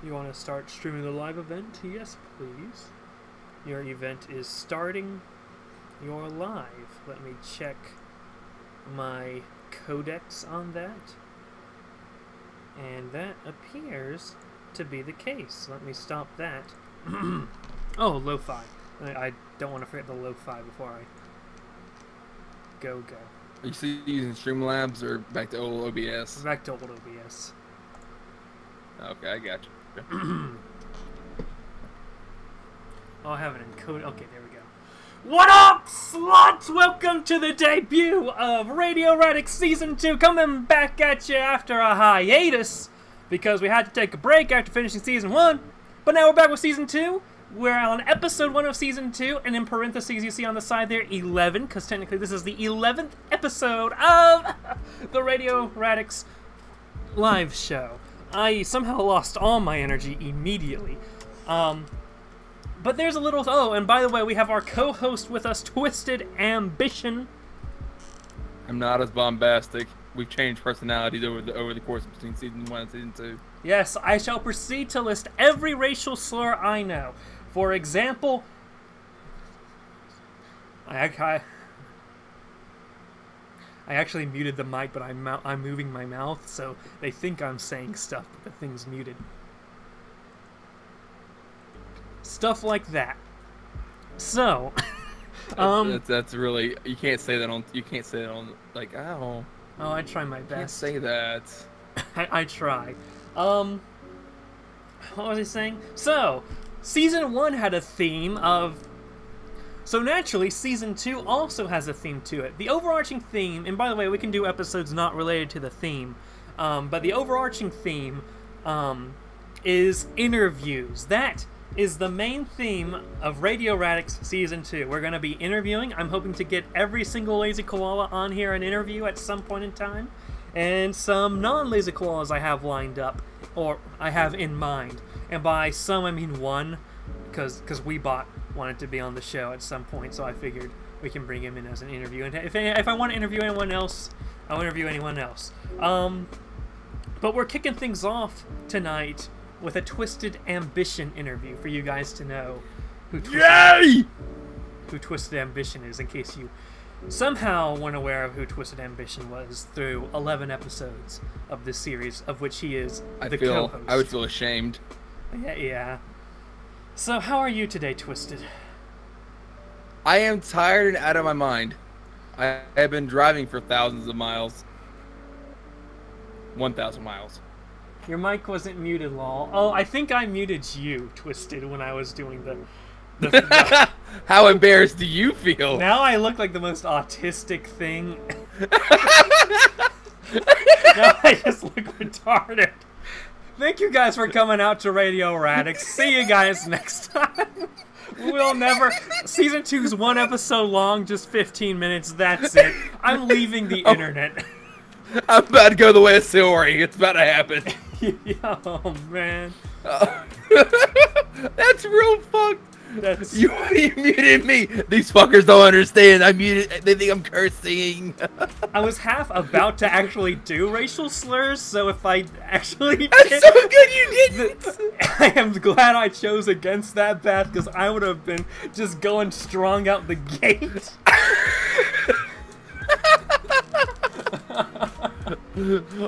You want to start streaming the live event? Yes, please. Your event is starting. You're live. Let me check my codex on that. And that appears to be the case. Let me stop that. Oh, lo-fi. I don't want to forget the lo-fi before I go. Are you still using Streamlabs or back to old OBS? Back to old OBS. Okay, I got you. Oh, I have it encoded. Okay, there we go. What up, sluts? Welcome to the debut of Radio Radix Season 2, coming back at you after a hiatus, because we had to take a break after finishing Season 1, but now we're back with Season 2. We're on Episode 1 of Season 2, and in parentheses you see on the side there, 11, because technically this is the 11th episode of the Radio Radix live show. I somehow lost all my energy immediately. But there's a little... Oh, and by the way, we have our co-host with us, Twisted Ambition. I'm not as bombastic. We've changed personalities over the course between Season 1 and Season 2. Yes, I shall proceed to list every racial slur I know. For example... I actually muted the mic, but I'm moving my mouth, so they think I'm saying stuff, but the thing's muted. Stuff like that. So, that's really, you can't say that on like, oh. Oh, I try my best. Can't say that. I try. What was I saying? So, Season 1 had a theme of... So naturally, Season 2 also has a theme to it. The overarching theme, and by the way, we can do episodes not related to the theme, but the overarching theme is interviews. That is the main theme of Radio Radix Season 2. We're going to be interviewing. I'm hoping to get every single Lazy Koala on here and interview at some point in time. And some non-Lazy Koalas I have lined up, or I have in mind. And by some, I mean one, because Weebot wanted to be on the show at some point, so I figured we can bring him in as an interview. And if I want to interview anyone else, I'll interview anyone else. But we're kicking things off tonight with a Twisted Ambition interview for you guys to know who Twisted Ambition is, in case you somehow weren't aware of who Twisted Ambition was through 11 episodes of this series, of which he is the co-host. I would feel ashamed. Yeah. So, how are you today, Twisted? I am tired and out of my mind. I have been driving for thousands of miles. 1,000 miles. Your mic wasn't muted, lol. Oh, I think I muted you, Twisted, when I was doing the How embarrassed do you feel? Now I look like the most autistic thing. Now I just look retarded. Thank you guys for coming out to Radio Radix. See you guys next time. We'll never... Season 2's one episode long, just 15 minutes, that's it. I'm leaving the internet. I'm about to go the way of Silvery. It's about to happen. Oh, man. That's real fucked. That's... You muted me. These fuckers don't understand. I muted. They think I'm cursing. I was half about to actually do racial slurs, so if I actually That's so good you didn't. I am glad I chose against that path, because I would have been just going strong out the gate.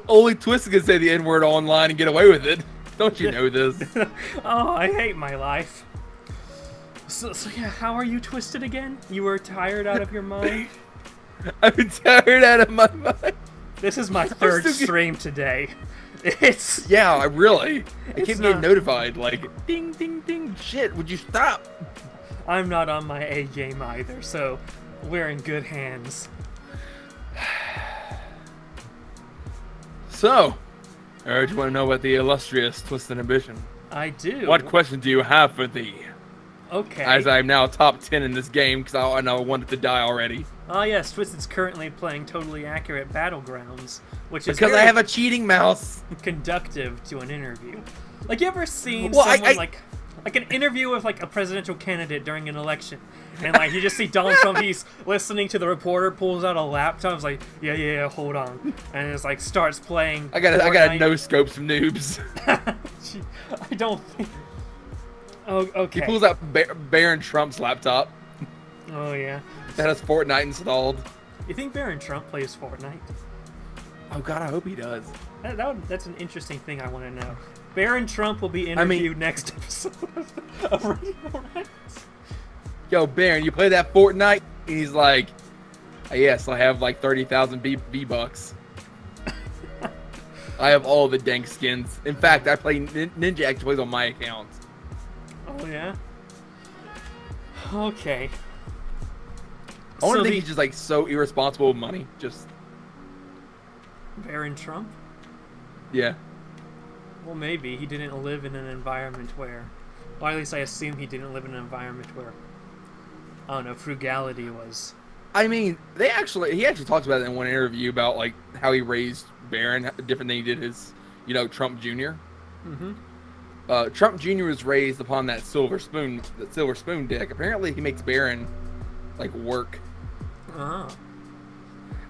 Only Twisted can say the N-word online and get away with it. Don't you know this? Oh, I hate my life. So yeah, how are you, Twisted, again? You were tired out of your mind? I'm tired out of my mind. This is my third stream today. It's... Yeah, I really. I keep not... getting notified, like, ding, ding, ding. Shit, would you stop? I'm not on my A game either, so we're in good hands. So, I heard you want to know about the illustrious Twisted Ambition. I do. What question do you have for thee? Okay. As I'm now top 10 in this game, because I know I wanted to die already. Oh yes, Twisted's currently playing Totally Accurate Battlegrounds, which is because I have a cheating mouse. Conductive to an interview. Like, you ever seen someone like... like an interview with like a presidential candidate during an election, and like you just see Donald Trump. He's listening to the reporter, pulls out a laptop. It's like, yeah, hold on, and it's like starts playing. I got no scope some noobs. I don't think. Oh, okay. He pulls out Baron Trump's laptop. Oh yeah. That has Fortnite installed. You think Baron Trump plays Fortnite? Oh God, I hope he does. That's an interesting thing I want to know. Baron Trump will be interviewed next episode of Radio Radix. Yo, Baron, you play that Fortnite? And he's like, yes, I have like 30,000 V-Bucks. I have all the dank skins. In fact, I play Ninja actually plays on my account. Oh yeah. Okay. I want to think he's just like so irresponsible with money. Just Baron Trump? Yeah. Well, maybe he didn't live in an environment where, or at least I assume he didn't live in an environment where, I don't know, frugality was. I mean, he actually talks about it in one interview about like how he raised Baron different than he did his, Trump Jr. Mm-hmm. Trump Jr. was raised upon that silver spoon dick. Apparently, he makes Baron like work. Oh.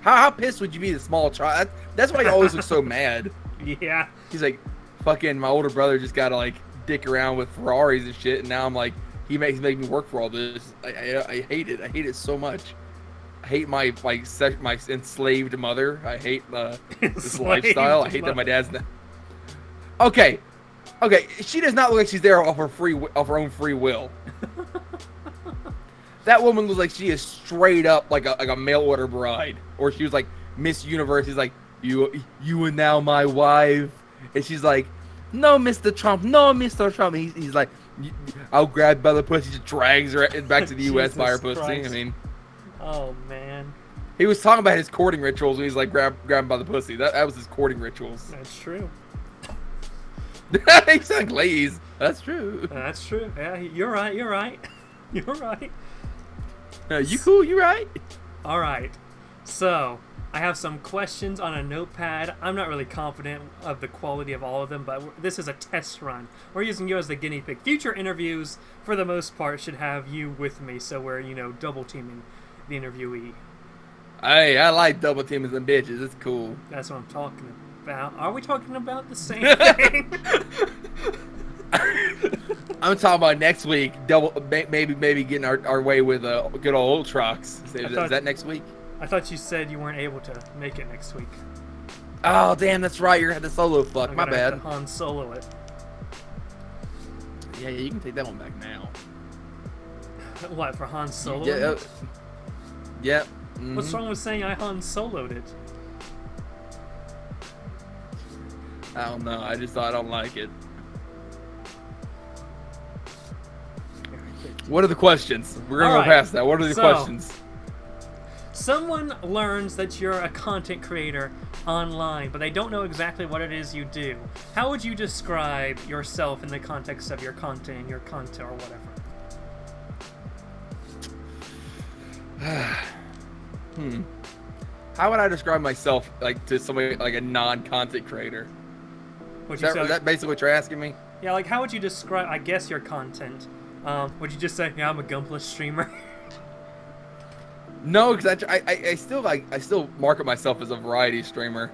How pissed would you be, the small child? That's why he always looks so mad. Yeah. He's like, fucking, my older brother just gotta like dick around with Ferraris and shit, and now I'm like, he's making me work for all this. I hate it. I hate it so much. I hate my enslaved mother. I hate this lifestyle. I hate that my dad's not. Okay, she does not look like she's there off her own free will. That woman looks like she is straight up like a mail order bride, or she was like Miss Universe. He's like, you are now my wife, and she's like, no, Mr. Trump, no, Mr. Trump. He's like, I'll grab by the pussy. Just drags her back to the U.S. by her pussy. Christ. I mean, oh man. He was talking about his courting rituals when he's like grab him by the pussy. That was his courting rituals. That's true. He sound glazed. That's true. That's true. Yeah, you're right. You're right. You're right. You cool? You right? All right. So I have some questions on a notepad. I'm not really confident of the quality of all of them, but this is a test run. We're using you as the guinea pig. Future interviews, for the most part, should have you with me, so we're double teaming the interviewee. Hey, I like double teaming them bitches. It's cool. That's what I'm talking about. Are we talking about the same thing? I'm talking about next week. Maybe getting our way with good old trucks. Is that next week? I thought you said you weren't able to make it next week. Oh damn, that's right. You're gonna have to solo fuck. My bad. Have to Han Solo it. Yeah, you can take that one back now. What, for Han Solo? Yeah. Yep. Mm-hmm. What's wrong with saying I Han Soloed it? I don't know. I just thought I don't like it. What are the questions? We're gonna go past that. What are the questions? Someone learns that you're a content creator online, but they don't know exactly what it is you do. How would you describe yourself in the context of your content, or whatever? How would I describe myself, like, to somebody like a non-content creator? Is that basically what you're asking me? Yeah, like how would you describe, I guess, your content? Would you just say, yeah, I'm a gunpless streamer? No, because I still market myself as a variety streamer.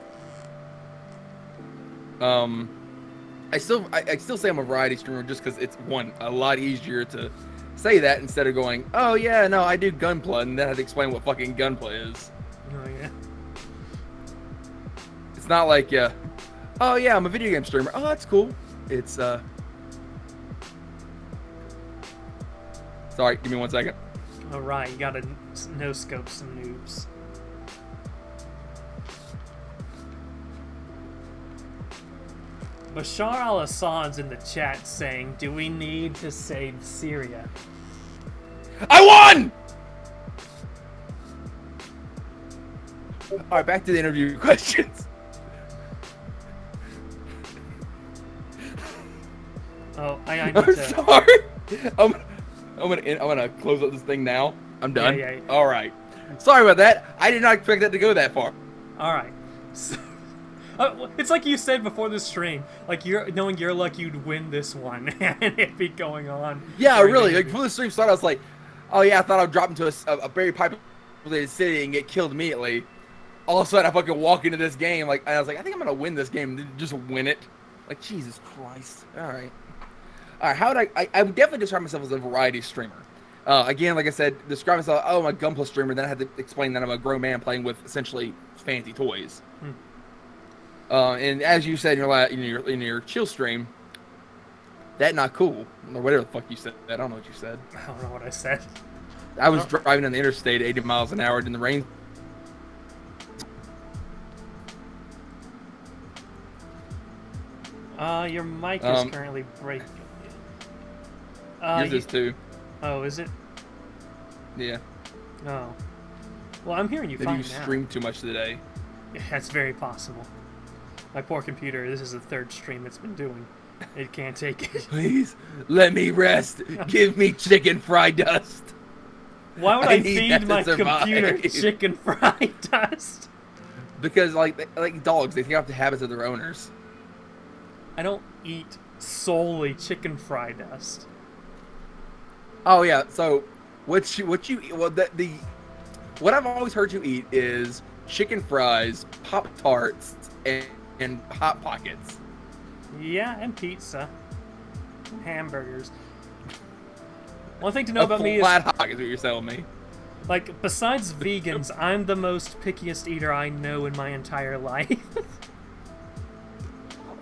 I still say I'm a variety streamer just because it's a lot easier to say that instead of going, oh yeah, no, I do gunplay, and then I have to explain what fucking gunplay is. Oh yeah. It's not like oh yeah, I'm a video game streamer. Oh, that's cool. It's Sorry, give me 1 second. Alright, you gotta no-scope some noobs. Bashar al-Assad's in the chat saying, do we need to save Syria? I won! Alright, back to the interview questions. Oh, I need I'm to... sorry. I'm gonna close up this thing now. I'm done. Yeah. All right. Sorry about that. I did not expect that to go that far. All right. So, It's like you said before the stream, like you're knowing your luck you'd win this one, and it'd be going on. Yeah, really. Like before the stream started, I was like, "Oh yeah, I thought I'd drop into a very populated city and get killed immediately." All of a sudden, I fucking walk into this game, like, and I was like, "I think I'm gonna win this game." And just win it. Like Jesus Christ. All right. How would I would definitely describe myself as a variety streamer. Again, like I said, describe myself. Oh, I'm a Gunpla streamer. Then I had to explain that I'm a grown man playing with essentially fancy toys. And as you said in your chill stream, that not cool or whatever the fuck you said. I don't know what you said. I don't know what I said. I was driving on the interstate 80 miles an hour in the rain. Your mic is currently breaking. Yours is too. Oh, is it? Yeah. Oh. Well, I'm hearing you fine now. Maybe you streamed too much today. Yeah, that's very possible. My poor computer, this is the third stream it's been doing. It can't take it. Please, let me rest. Give me chicken fried dust. Why would I feed my computer chicken fried dust? Because, like dogs, they take off the habits of their owners. I don't eat solely chicken fried dust. Oh yeah, so what I've always heard you eat is chicken fries, Pop Tarts, and Hot Pockets. Yeah, and pizza, and hamburgers. One thing to know about me is flat hog is what you're telling me. Like, besides vegans, I'm the most pickiest eater I know in my entire life.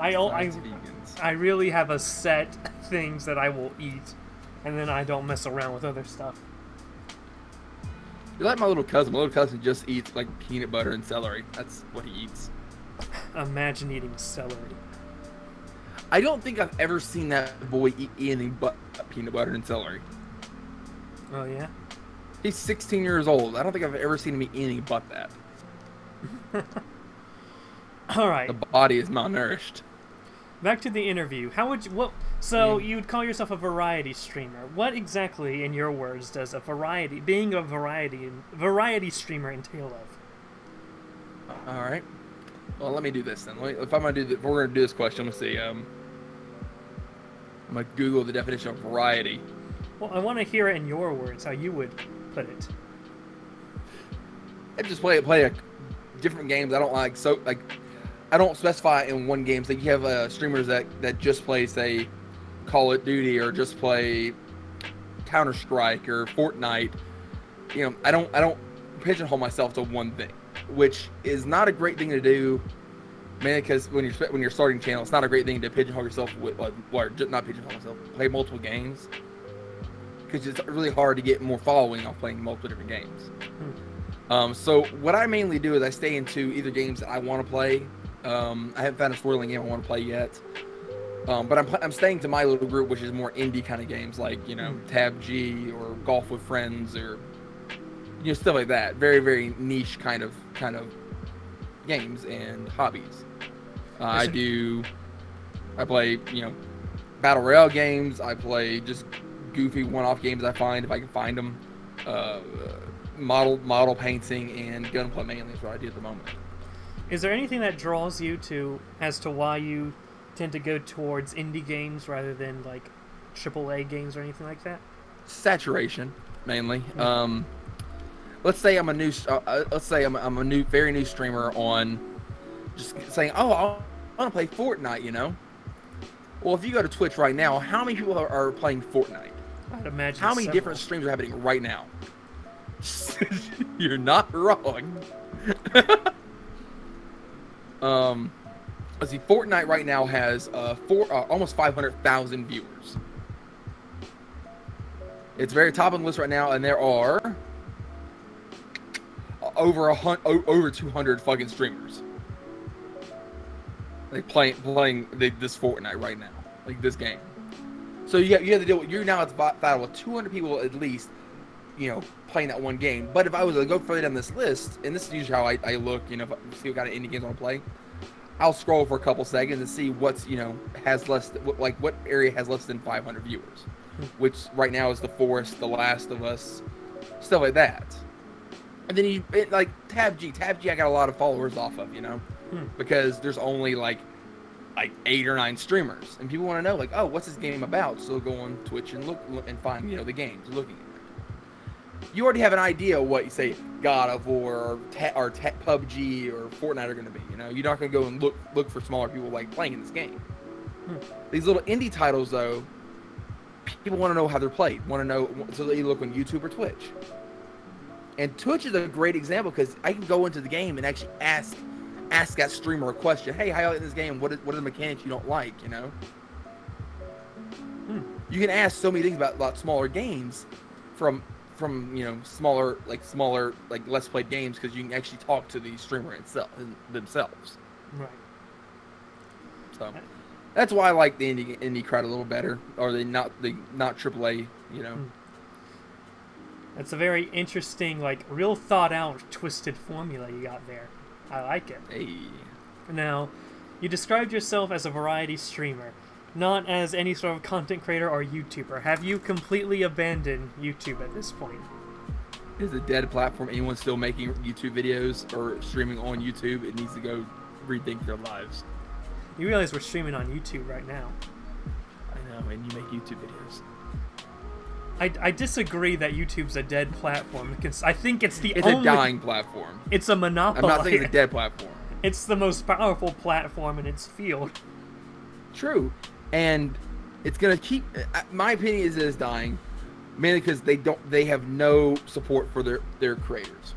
I really have a set things that I will eat, and then I don't mess around with other stuff. You're like my little cousin. My little cousin just eats like peanut butter and celery. That's what he eats. Imagine eating celery. I don't think I've ever seen that boy eat anything but peanut butter and celery. Oh yeah? He's 16 years old. I don't think I've ever seen him eat anything but that. All right. The body is malnourished. Back to the interview. How would you? So you would call yourself a variety streamer. What exactly, in your words, does being a variety streamer entail of? All right. Well, let me do this then. If we're gonna do this question, let's see. I'm gonna Google the definition of variety. Well, I want to hear it in your words, how you would put it. I just play different games. I don't like I don't specify in one game. So you have streamers that just play, say, Call of Duty or just play Counter-Strike or Fortnite. You know, I don't pigeonhole myself to one thing, which is not a great thing to do. Mainly because when you're starting a channel, it's not a great thing to pigeonhole yourself with, or not pigeonhole yourself, play multiple games. Because it's really hard to get more following off playing multiple different games. So what I mainly do is I stay into either games that I want to play. I haven't found a storyline game I want to play yet. But I'm staying to my little group, which is more indie kind of games, like, you know, Tab G or Golf with Friends or, you know, stuff like that. Very, very niche kind of games and hobbies. I play, you know, Battle Royale games. I play just goofy one-off games I find, if I can find them. Model painting and gunplay mainly is what I do at the moment. Is there anything that draws you as to why you tend to go towards indie games rather than like AAA games or anything like that? Saturation, mainly. Let's say I'm a new very new streamer on just saying, oh, I want to play Fortnite, you know. Well, if you go to Twitch right now, how many people are playing Fortnite? I'd imagine how many different streams are happening right now? You're not wrong. Let's see. Fortnite right now has almost 500,000 viewers. It's very top of the list right now, and there are over 200 fucking streamers. Like playing this Fortnite right now, like this game. So you have to deal with, you're now at the battle with 200 people at least, you know, playing that one game. But if I was to go further down this list, and this is usually how I look, you know, if I see what kind of indie games I want to play, I'll scroll for a couple seconds and see what's, you know, has less, like what area has less than 500 viewers, which right now is The Forest, The Last of Us, stuff like that. And then like Tab G, I got a lot of followers off of, you know. because there's only like 8 or 9 streamers, and people want to know like, oh, what's this game about? So they'll go on Twitch and look and find the games looking at it. You already have an idea of what you say God of War or PUBG or Fortnite are going to be. You're not going to go and look for smaller people like playing this game. These little indie titles though, people want to know how they're played, want to know, so they look on YouTube or Twitch. And Twitch is a great example because I can go into the game and actually ask that streamer a question. Hey, how you like this game? What are the mechanics you don't like? You can ask so many things about smaller games from smaller less played games, because you can actually talk to the streamer themselves. Right. So that's why I like the indie crowd a little better, or not AAA. That's a very interesting, real thought out, twisted formula you got there. I like it. Hey. Now, you described yourself as a variety streamer, not as any sort of content creator or YouTuber. Have you completely abandoned YouTube at this point? Is a dead platform. Anyone still making YouTube videos or streaming on YouTube, it needs to go rethink their lives. You realize we're streaming on YouTube right now. I know, and you make YouTube videos. I disagree that YouTube's a dead platform, because I think it's a dying platform. It's a monopoly. I'm not saying it's a dead platform. It's the most powerful platform in its field. True, and it's gonna keep. My opinion is it's dying, mainly because they have no support for their creators.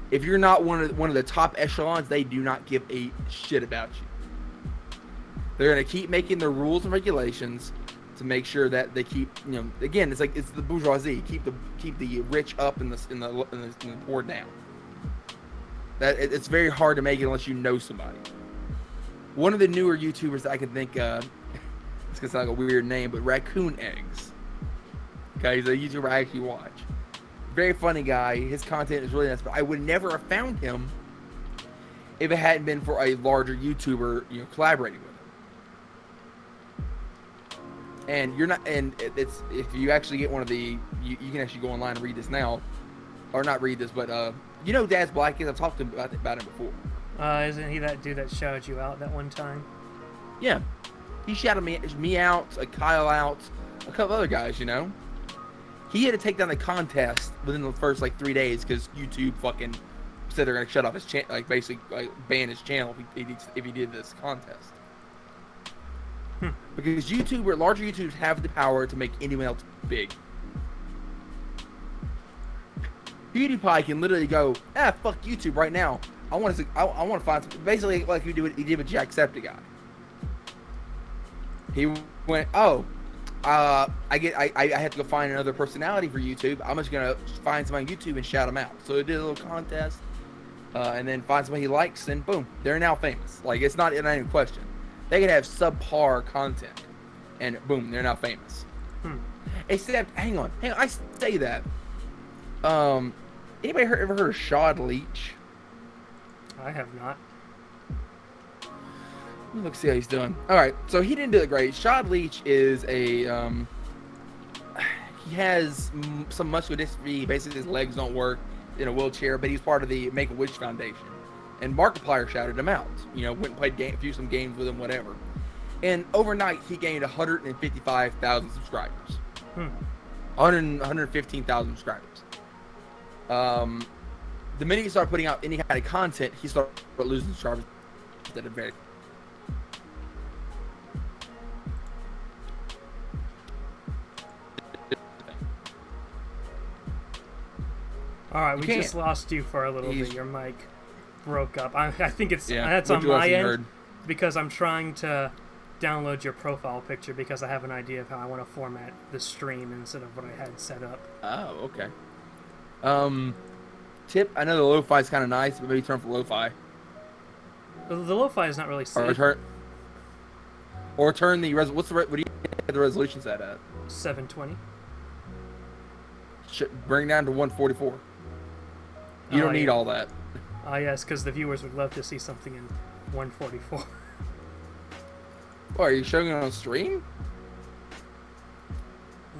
If you're not one of the top echelons, they do not give a shit about you. They're gonna keep making the rules and regulations to make sure that they keep, again, it's the bourgeoisie, keep the rich up and the poor down. That it's very hard to make it unless you know somebody. One of the newer YouTubers that I can think of, it's gonna sound like a weird name, but Raccoon Eggs. Okay, he's a YouTuber I actually watch. Very funny guy. His content is really nice, but I would never have found him if it hadn't been for a larger YouTuber, collaborating with him. And it's if you actually get one of the, you can actually go online and read this now, or not read this, but Dad's Black is. I've talked to him about him before. Isn't he that dude that shouted you out that one time? Yeah, he shouted me out, Kyle out, a couple other guys. He had to take down the contest within the first 3 days because YouTube fucking said they're gonna shut off his channel, basically ban his channel if he did this contest. Because larger YouTubers have the power to make anyone else big. PewDiePie can literally go, fuck YouTube right now. I want to find something. Basically, like he did with Jacksepticeye. He went, I have to go find another personality for YouTube. I'm just gonna find somebody on YouTube and shout them out. So he did a little contest, and then find somebody he likes, and boom, they're now famous. It's not even a question. They could have subpar content, and boom, they're now famous. Except, hang on, I say that. Anybody ever heard of Shad Leach? I have not. Let's see how he's doing. All right, so he didn't do it great. Shad Leach is he has some muscular dystrophy. Basically, his legs don't work, in a wheelchair, but he's part of the Make-A-Wish Foundation. And Markiplier shouted him out. Went and played some games with him, whatever. And overnight, he gained 155,000 subscribers. 115,000 subscribers. The minute he started putting out any kind of content, he started losing subscribers at a very. All right, we just lost you for a little bit. Your mic broke up. I think that's on my end because I'm trying to download your profile picture because I have an idea of how I want to format the stream instead of what I had set up. Oh, okay. Tip, I know the lo-fi is kind of nice, but maybe turn for lo-fi. The lo-fi is not really safe. Or turn the what do you have the resolution set at? 720. Bring down to 144. You don't need all that. Yes, because the viewers would love to see something in 144. Oh, are you showing it on stream?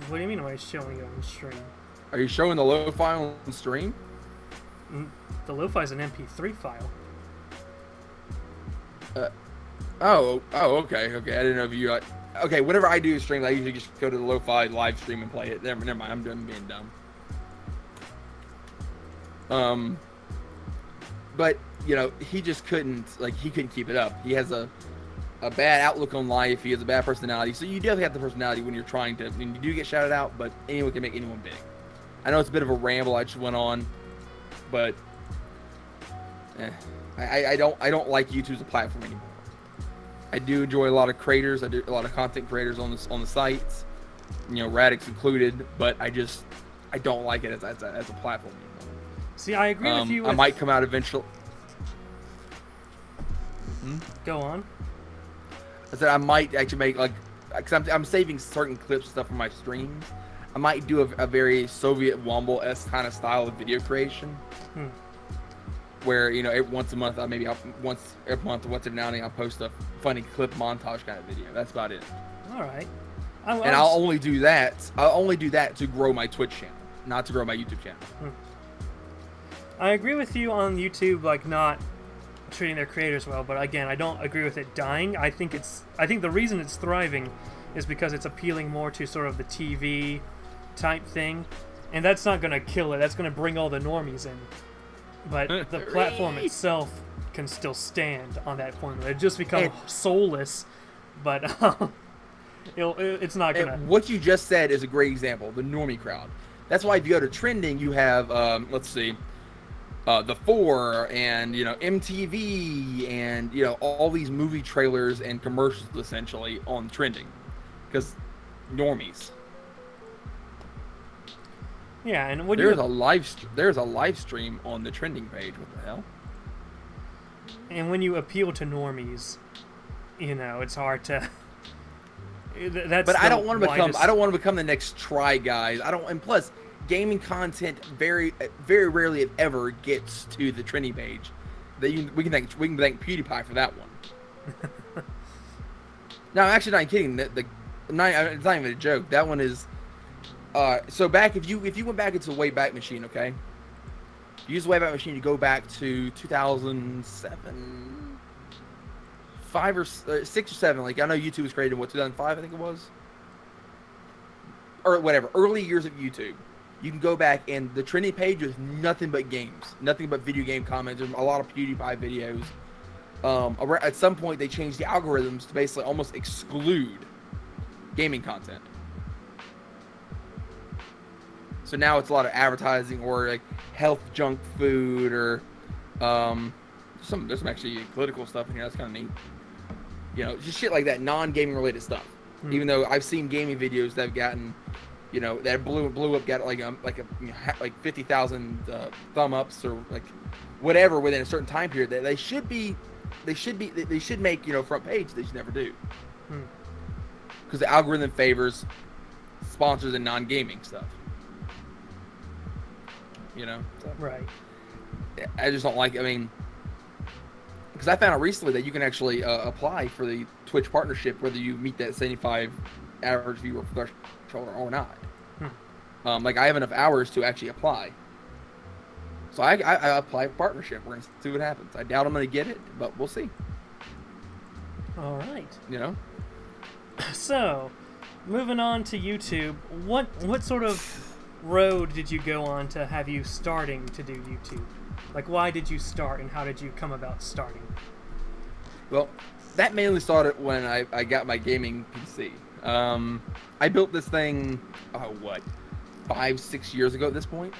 What do you mean am I showing it on stream? Are you showing the lo-fi on stream? The lo-fi is an MP3 file. Oh, okay. I didn't know if you. Okay, whenever I do streams, I usually just go to the lo-fi live stream and play it. Never mind. I'm done being dumb. But you know, he just couldn't he couldn't keep it up. He has a bad outlook on life. He has a bad personality. So you definitely have the personality when you're trying to. When you do get shouted out, but anyone can make anyone big. I know it's a bit of a ramble I just went on, but I don't like YouTube as a platform anymore. I do enjoy a lot of creators. I do a lot of content creators on the sites, you know, Radix included. But I don't like it as a platform anymore. See, I agree with you. I might come out eventually. Go on. I said I might actually make because I'm saving certain clips and stuff from my streams. I might do a very Soviet Womble-esque kind of style of video creation. Where, you know, once a month, once every month, once every now and then, I'll post a funny clip montage kind of video. That's about it. All right. I'll only do that. I'll only do that to grow my Twitch channel, not to grow my YouTube channel. I agree with you on YouTube, like not treating their creators well, but again, I don't agree with it dying. I think the reason it's thriving is because it's appealing more to sort of the TV type thing, and that's not going to kill it. That's going to bring all the normies in. But the platform itself can still stand on that formula. It just becomes soulless, but it's not gonna. What you just said is a great example. The normie crowd. That's why if you go to trending, you have let's see, the 4 and you know MTV and you know all these movie trailers and commercials essentially on trending, because normies. Yeah, and there's a live stream on the trending page. What the hell? And when you appeal to normies, you know it's hard to. But I don't want to become the next Try Guys. And plus, gaming content very rarely if ever gets to the trending page. We can thank PewDiePie for that one. No, I'm actually not kidding. It's not even a joke. That one is. So back if you went back into the Wayback Machine, okay? Use the Wayback Machine to go back to 2007, 5 or 6 or 7. Like I know YouTube was created in 2005, I think it was, or whatever. Early years of YouTube, you can go back and the trending page was nothing but games, nothing but video game comments. There's a lot of PewDiePie videos. At some point, they changed the algorithms to basically almost exclude gaming content. So now it's a lot of advertising or like health junk food or there's some actually political stuff in here. That's kind of neat. You know, just shit like that, non-gaming related stuff. Even though I've seen gaming videos that have gotten, you know, that blew up, got like 50,000 thumb ups or like whatever within a certain time period. That they should make, you know, front page. They should never do, because the algorithm favors sponsors and non-gaming stuff. You know, so, right? I just don't like. I mean, because I found out recently that you can actually apply for the Twitch partnership whether you meet that 75 average viewer threshold or not. Like I have enough hours to actually apply, so I apply for partnership. We're gonna see what happens. I doubt I'm gonna get it, but we'll see. All right. You know. So, moving on to YouTube, what sort of road did you go on to have you starting to do YouTube? Like, why did you start, and how did you come about starting? Well, that mainly started when I got my gaming PC. I built this thing, 5-6 years ago at this point.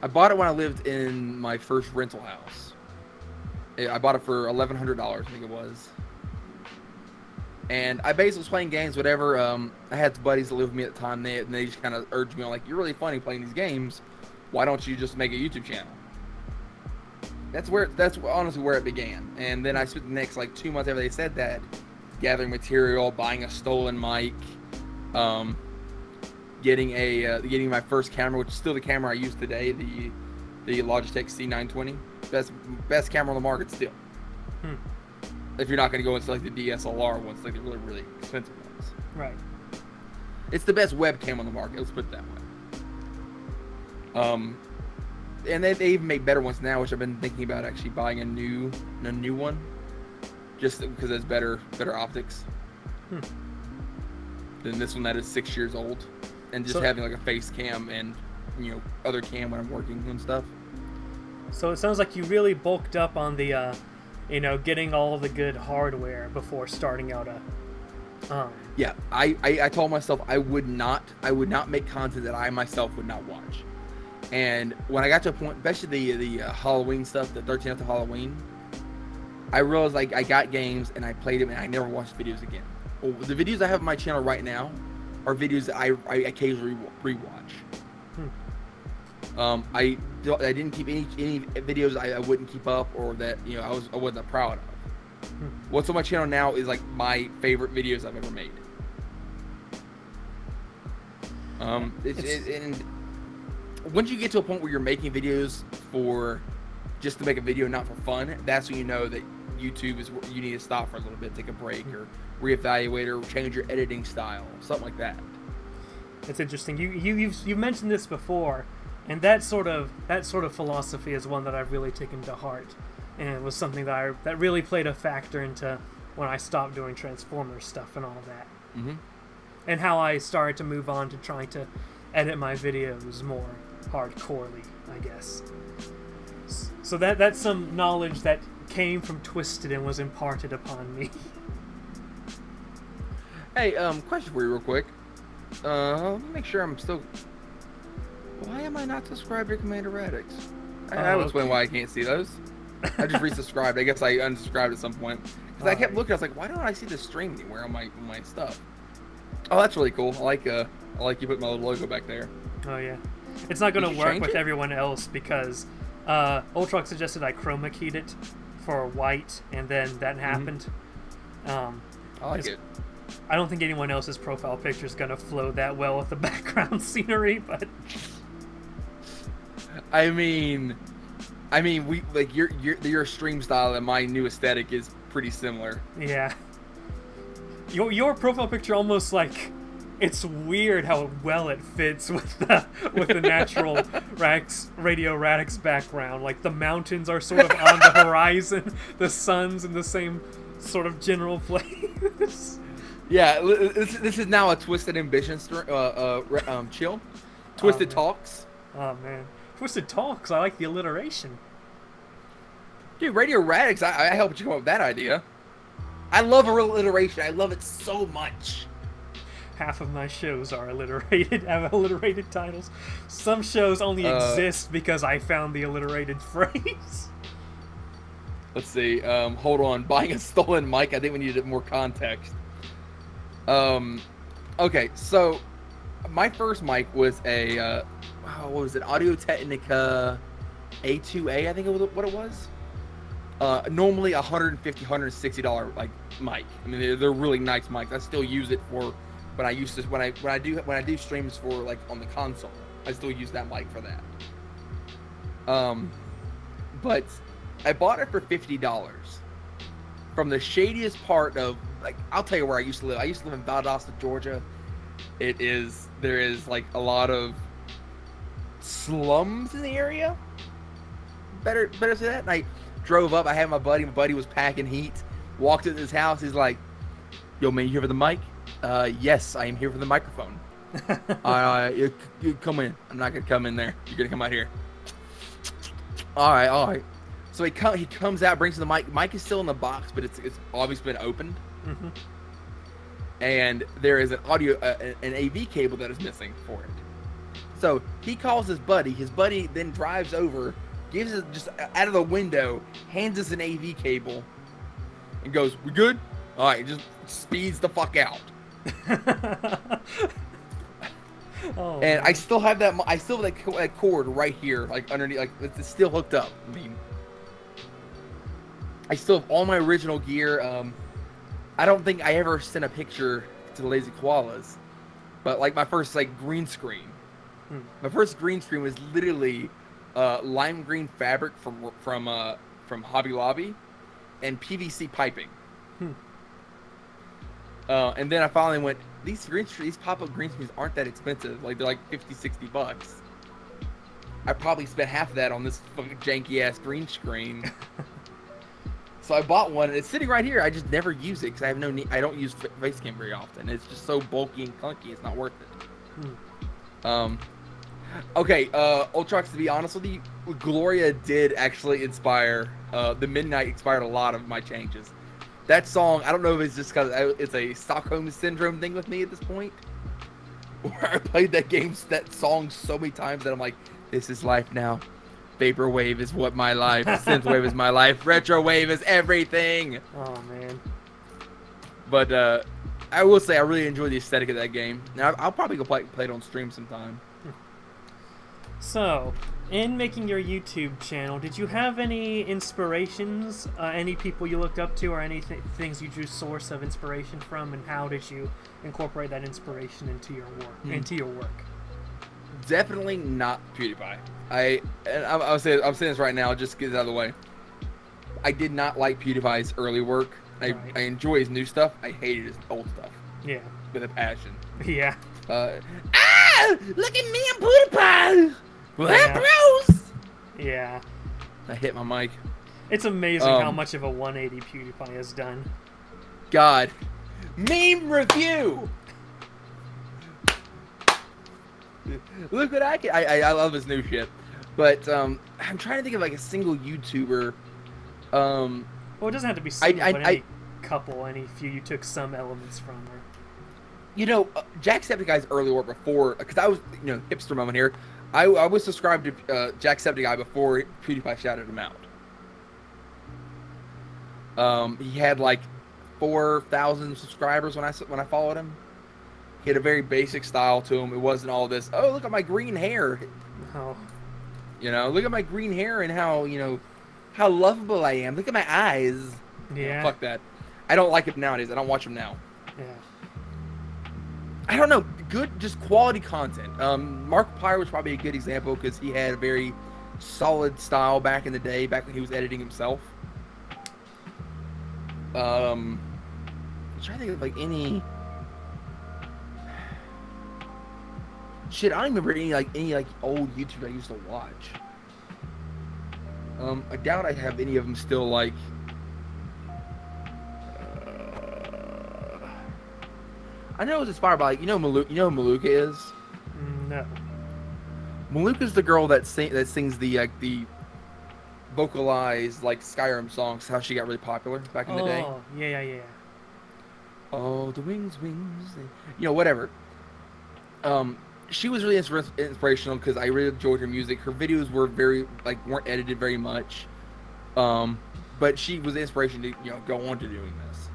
I bought it when I lived in my first rental house. I bought it for $1,100, I think it was. And I basically was playing games, whatever. I had some buddies that lived with me at the time. They just kind of urged me on, like, you're really funny playing these games. Why don't you just make a YouTube channel? That's honestly where it began. And then I spent the next like 2 months after they said that, gathering material, buying a stolen mic, getting my first camera, which is still the camera I use today, the Logitech C920, best camera on the market still. If you're not going to go into like the DSLR ones, like the really, really expensive ones. Right. It's the best webcam on the market, let's put it that way. And they even make better ones now, which I've been thinking about actually buying a new one. just because it's better optics than this one that is 6 years old, and just having like a face cam and other cam when I'm working and stuff. So it sounds like you really bulked up on the getting all the good hardware before starting out Yeah, I told myself I would not make content that I myself would not watch. And when I got to a point, especially the Halloween stuff, the 13 after Halloween, I realized like I got games and I played them and I never watched videos again. Well, the videos I have on my channel right now are videos that I occasionally rewatch. I didn't keep any videos I wouldn't keep up, or that I wasn't proud of. What's on my channel now is like my favorite videos I've ever made. And once you get to a point where you're making videos for just to make a video, not for fun, that's when you know that YouTube is where you need to stop for a little bit, take a break, or reevaluate, or change your editing style, something like that. It's interesting. You've mentioned this before, and that sort of philosophy is one that I've really taken to heart, and it was something that really played a factor into when I stopped doing Transformers stuff and all that, and how I started to move on to trying to edit my videos more hardcorely, I guess. So that's some knowledge that came from Twisted and was imparted upon me. Hey, question for you real quick. Let me make sure I'm still... Why am I not subscribed to Commander Radix? I will explain why I can't see those. I just resubscribed. I guess I unsubscribed at some point. Because I kept looking, I was like, why don't I see the stream anywhere on my stuff? Oh, that's really cool. I like you put my little logo back there. Oh, yeah. It's not going to work with everyone else because Ultrox suggested I chroma keyed it for white, and then that happened. I like it. I don't think anyone else's profile picture is going to flow that well with the background scenery, but... I mean, we like your stream style and my new aesthetic is pretty similar. Yeah. Your profile picture almost like... It's weird how well it fits with the natural Radio Radix background. Like, the mountains are sort of on the horizon, the sun's in the same sort of general place. Yeah, this is now a Twisted Ambition chill. Twisted Talks. Oh, man. Twisted Talks, I like the alliteration. Dude, Radio Radix, I helped you come up with that idea. I love alliteration. I love it so much. Half of my shows are alliterated, have alliterated titles. Some shows only exist because I found the alliterated phrase. Let's see. Hold on. Buying a stolen mic. I think we needed more context. Okay, so my first mic was a what was it? Audio-Technica A2A, I think it was what it was. Normally $150, $160 like mic. I mean, they're really nice mics. I still use it for when I do streams for like on the console. I still use that mic for that. But I bought it for $50 from the shadiest part of, like, I'll tell you where I used to live. I used to live in Valdosta, Georgia. There is like a lot of slums in the area. Better say that. And I drove up. I had my buddy. My buddy was packing heat. Walked into his house. He's like, "Yo, man, you here for the mic?" Yes, I am here for the microphone. You come in. I'm not gonna come in there. You're gonna come out here. All right. So he comes out, brings the mic. Mic is still in the box, but it's obviously been opened. And there is an AV cable that is missing for it. So he calls his buddy. His buddy then drives over, gives it just out of the window, hands us an AV cable, and goes, "We good?" All right, just speeds the fuck out. Oh, and man. I still have that. I still have that cord right here, like underneath, like it's still hooked up. I mean, I still have all my original gear. I don't think I ever sent a picture to the Lazy Koalas, but like my first like green screen. My first green screen was literally lime green fabric from Hobby Lobby and PVC piping. And then I finally went, these pop-up green screens aren't that expensive. Like, they're like $50-$60. I probably spent half of that on this fucking janky ass green screen. So I bought one, and it's sitting right here. I just never use it because I have no need. I don't use Facecam very often. It's just so bulky and clunky. It's not worth it. Okay, Ultrax, to be honest with you, Gloria did actually inspire, the Midnight inspired a lot of my changes. That song, I don't know if it's just because it's a Stockholm Syndrome thing with me at this point, where I played that song so many times that I'm like, this is life now. Vaporwave is what my life, Synthwave is my life, Retrowave is everything. Oh, man. But, I will say I really enjoy the aesthetic of that game. Now, I'll probably go play it on stream sometime. So, in making your YouTube channel, did you have any inspirations, any people you looked up to, or any things you drew source of inspiration from, and how did you incorporate that inspiration into your work? Definitely not PewDiePie. I'm saying this right now, just to get it out of the way. I did not like PewDiePie's early work. I enjoy his new stuff. I hated his old stuff. Yeah. With a passion. Yeah. Look at me, I'm PewDiePie! Yeah. Bros! Yeah. I hit my mic. It's amazing how much of a 180 PewDiePie has done. God. Meme review! Look what I can. I love his new shit. But I'm trying to think of like a single YouTuber. Well, it doesn't have to be single, but any couple, any few you took some elements from. Or... You know, Jacksepticeye's early work before, because I was, hipster moment here. I was subscribed to Jacksepticeye before PewDiePie shouted him out. He had like 4,000 subscribers when I followed him. He had a very basic style to him. It wasn't all this, oh, look at my green hair. Oh. Look at my green hair and how, how lovable I am. Look at my eyes. Yeah. Fuck that. I don't like it nowadays. I don't watch him now. Yeah. I don't know. Good, just quality content. Markiplier was probably a good example because he had a very solid style back in the day, back when he was editing himself. I'm trying to think of like any... Shit, I don't remember any old YouTubers I used to watch. I doubt I have any of them still like. I know it was inspired by Maluk. You know who Maluka is? No. Maluka's the girl that sings the vocalized like Skyrim songs. How she got really popular back in the day. Oh yeah. Oh, the wings, whatever. She was really inspirational because I really enjoyed her music. Her videos were weren't edited very much, but she was the inspiration to go on to doing this.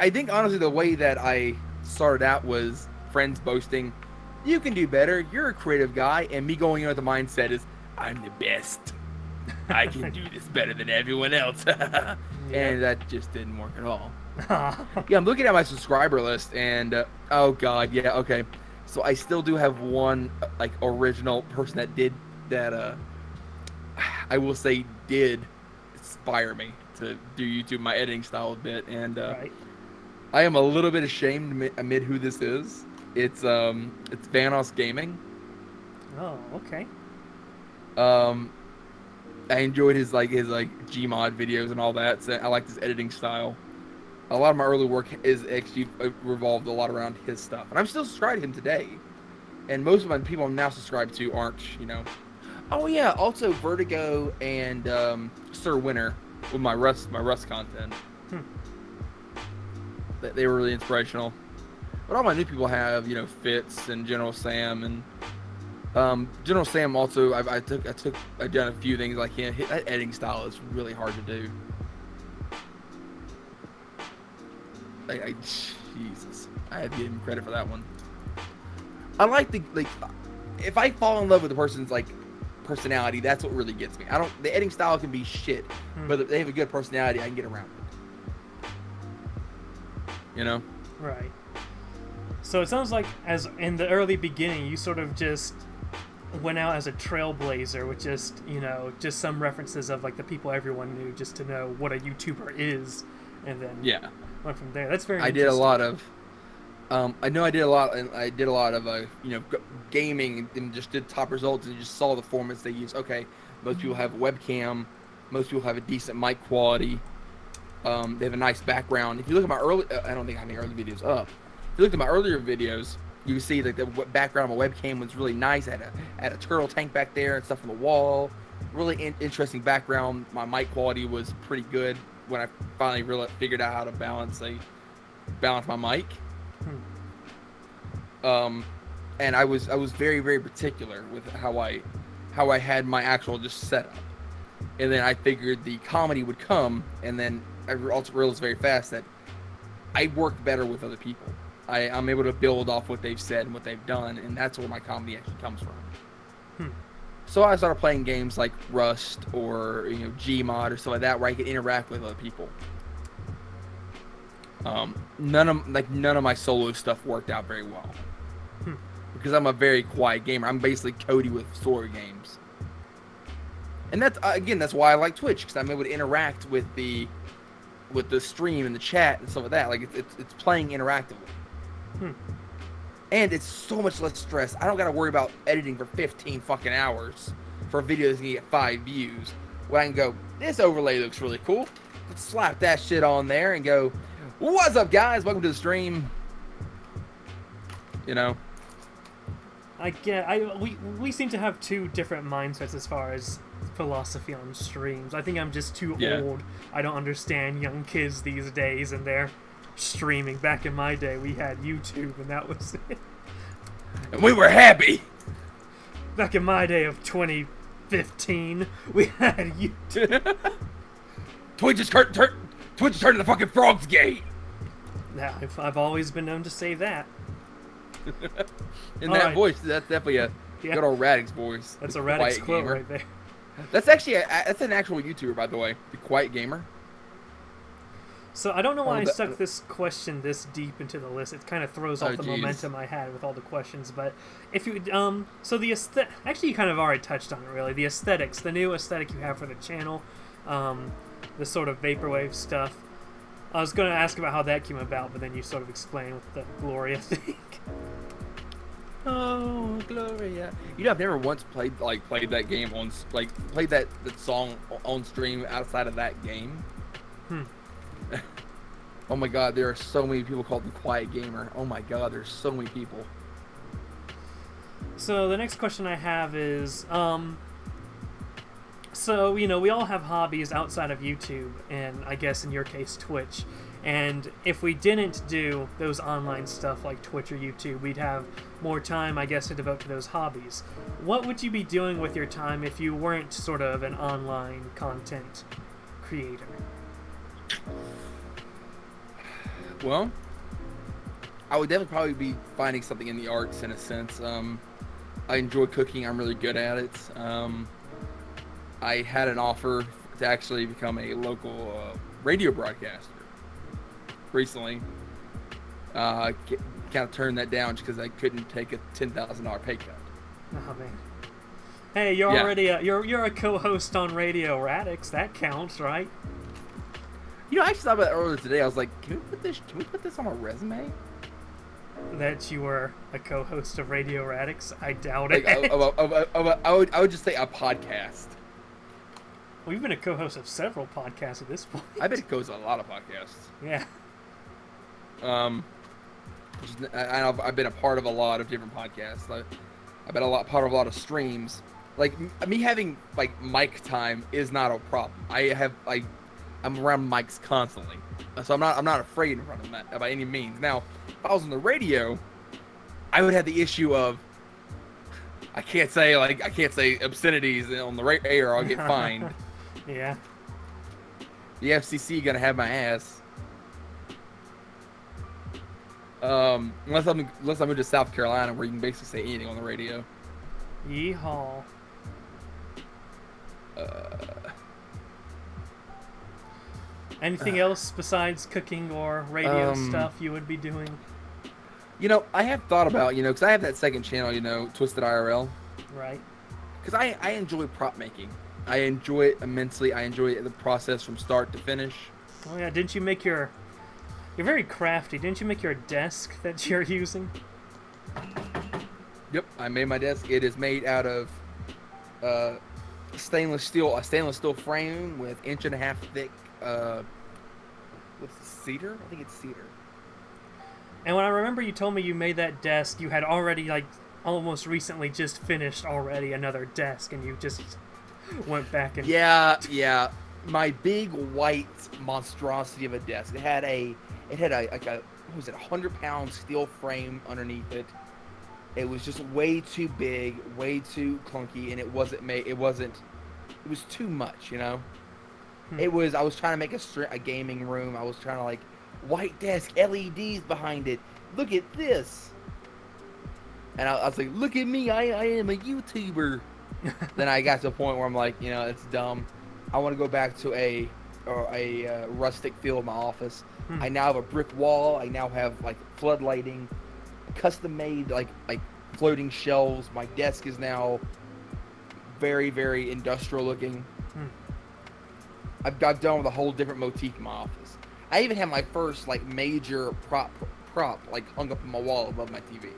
I think honestly the way that I started out was friends boasting, "You can do better. You're a creative guy," and me going in with the mindset is, "I'm the best. I can do this better than everyone else." And that just didn't work at all. Yeah, I'm looking at my subscriber list, and oh god, yeah, okay. So I still do have one original person that did that. I will say did inspire me to do YouTube, my editing style a bit, and I am a little bit ashamed to admit who this is. It's Vanos Gaming. Oh, okay. I enjoyed his Gmod videos and all that. So I liked his editing style. A lot of my early work is actually revolved a lot around his stuff, and I'm still subscribed to him today. And most of my people I'm now subscribed to aren't, Oh yeah, also Vertigo and Sir Winter with my Rust content. They were really inspirational. But all my new people have, Fitz and General Sam, and General Sam also. I've done a few things like him. That editing style is really hard to do. Jesus, I have to give him credit for that one. I like if I fall in love with the person's personality, that's what really gets me. The editing style can be shit, but if they have a good personality, I can get around it. Right. So it sounds like, as in the early beginning, you sort of just went out as a trailblazer with just some references of the people everyone knew, just to know what a YouTuber is, and then went from there. That's very. I did a lot of. I did a lot of gaming and just did top results and just saw the formats they use. Okay, most people have webcam. Most people have a decent mic quality. They have a nice background. If you look at my early, I don't think I have any early videos up. If you look at my earlier videos, you see like the background of my webcam was really nice. I had a turtle tank back there and stuff on the wall. Really interesting background. My mic quality was pretty good when I finally figured out how to balance my mic. And I was very, very particular with how I had my actual just setup. And then I figured the comedy would come, and then I also realized very fast that I work better with other people. I'm able to build off what they've said and what they've done, and that's where my comedy actually comes from. So I started playing games like Rust or Gmod or stuff like that, where I could interact with other people. None of my solo stuff worked out very well because I'm a very quiet gamer. I'm basically Cody with story games, and that's why I like Twitch, because I'm able to interact with the stream and the chat and stuff like that. Like it's playing interactively. And it's so much less stress. I don't got to worry about editing for 15 fucking hours for a video that's going to get 5 views. When I can go, this overlay looks really cool. Let's slap that shit on there and go, what's up, guys? Welcome to the stream. We seem to have two different mindsets as far as philosophy on streams. I think I'm just too old. I don't understand young kids these days and their streaming. Back in my day, we had YouTube, and that was it. And we were happy. Back in my day of 2015, we had YouTube. Twitch is turning the fucking frogs gay. Now, I've always been known to say that. In that voice, that's definitely a good old Radix voice. That's a Radix quote right there. That's actually that's an actual YouTuber, by the way, the Quiet Gamer. So I don't know why I stuck this question this deep into the list. It kind of throws off the momentum I had with all the questions. But if you so the actually you kind of already touched on it really. The aesthetics, the new aesthetic you have for the channel, the sort of vaporwave stuff. I was going to ask about how that came about, but then you sort of explained with the Gloria thing. Oh, Gloria! I've never once played that game played that song on stream outside of that game. Oh my God, there are so many people called the Quiet Gamer. Oh my God, there's so many people. So the next question I have is, so we all have hobbies outside of YouTube, and I guess in your case Twitch. And if we didn't do those online stuff like Twitch or YouTube, we'd have more time, I guess, to devote to those hobbies. What would you be doing with your time if you weren't sort of an online content creator? Well, I would definitely probably be finding something in the arts in a sense. I enjoy cooking. I'm really good at it. I had an offer to actually become a local radio broadcaster recently. Kind of turned that down just because I couldn't take a $10,000 pay cut. Oh man. Hey, you're already you're a co-host on Radio Radix. That counts, right? I actually thought about it earlier today. I was like, can we put this on a resume? That you were a co-host of Radio Radix? I doubt it. I would just say a podcast. Well, you've been a co-host of several podcasts at this point. I've been a co-host of a lot of podcasts. Yeah. I've been a part of a lot of different podcasts. I've been part of a lot of streams. Like me having mic time is not a problem. I'm around mics constantly, so I'm not afraid in front of that by any means. Now, if I was on the radio, I would have the issue of I can't say obscenities on the air or I'll get fined. Yeah. The FCC gonna have my ass. Unless I'm moved to South Carolina where you can basically say anything on the radio. Yeehaw. Anything else besides cooking or radio stuff you would be doing? I have thought about, because I have that second channel, Twisted IRL. Right. Because I enjoy prop making. I enjoy it immensely. I enjoy the process from start to finish. Oh yeah, didn't you make You're very crafty. Didn't you make your desk that you're using? Yep, I made my desk. It is made out of a stainless steel frame with 1.5 inch thick. What's it, cedar? I think it's cedar. And when I remember you told me you made that desk, you had already, like, almost recently just finished already another desk, and you just went back and... Yeah. My big white monstrosity of a desk. It had a what was it, 100-pound steel frame underneath it. It was just way too big, way too clunky, and it was too much, you know? I was trying to make a gaming room. I was trying to, like, white desk, LEDs behind it. Look at this. And I was like, look at me, I am a YouTuber. Then I got to a point where I'm like, you know, it's dumb. I want to go back to a rustic feel of my office. I now have a brick wall. I now have, like, floodlighting, custom made, like floating shelves. My desk is now very, very industrial looking. I've done with a whole different motif in my office. I even have my first, like, major prop like hung up on my wall above my TV,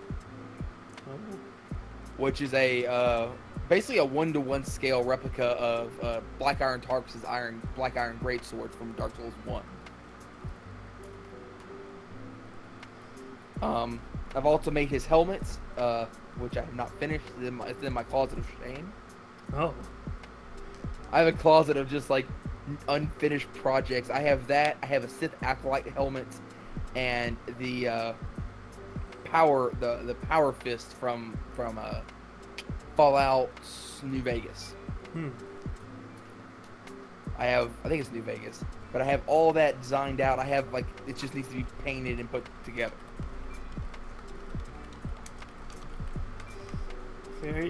which is a basically a 1-to-1 scale replica of Black Iron Tarkus' Black Iron Greatsword from Dark Souls 1. I've also made his helmets, which I have not finished. It's in my closet of shame. Oh. I have a closet of just, like, unfinished projects. I have that. I have a Sith Acolyte helmet, and the power fist from Fallout New Vegas. I think it's New Vegas, but I have all that designed out. I have, like, it just needs to be painted and put together.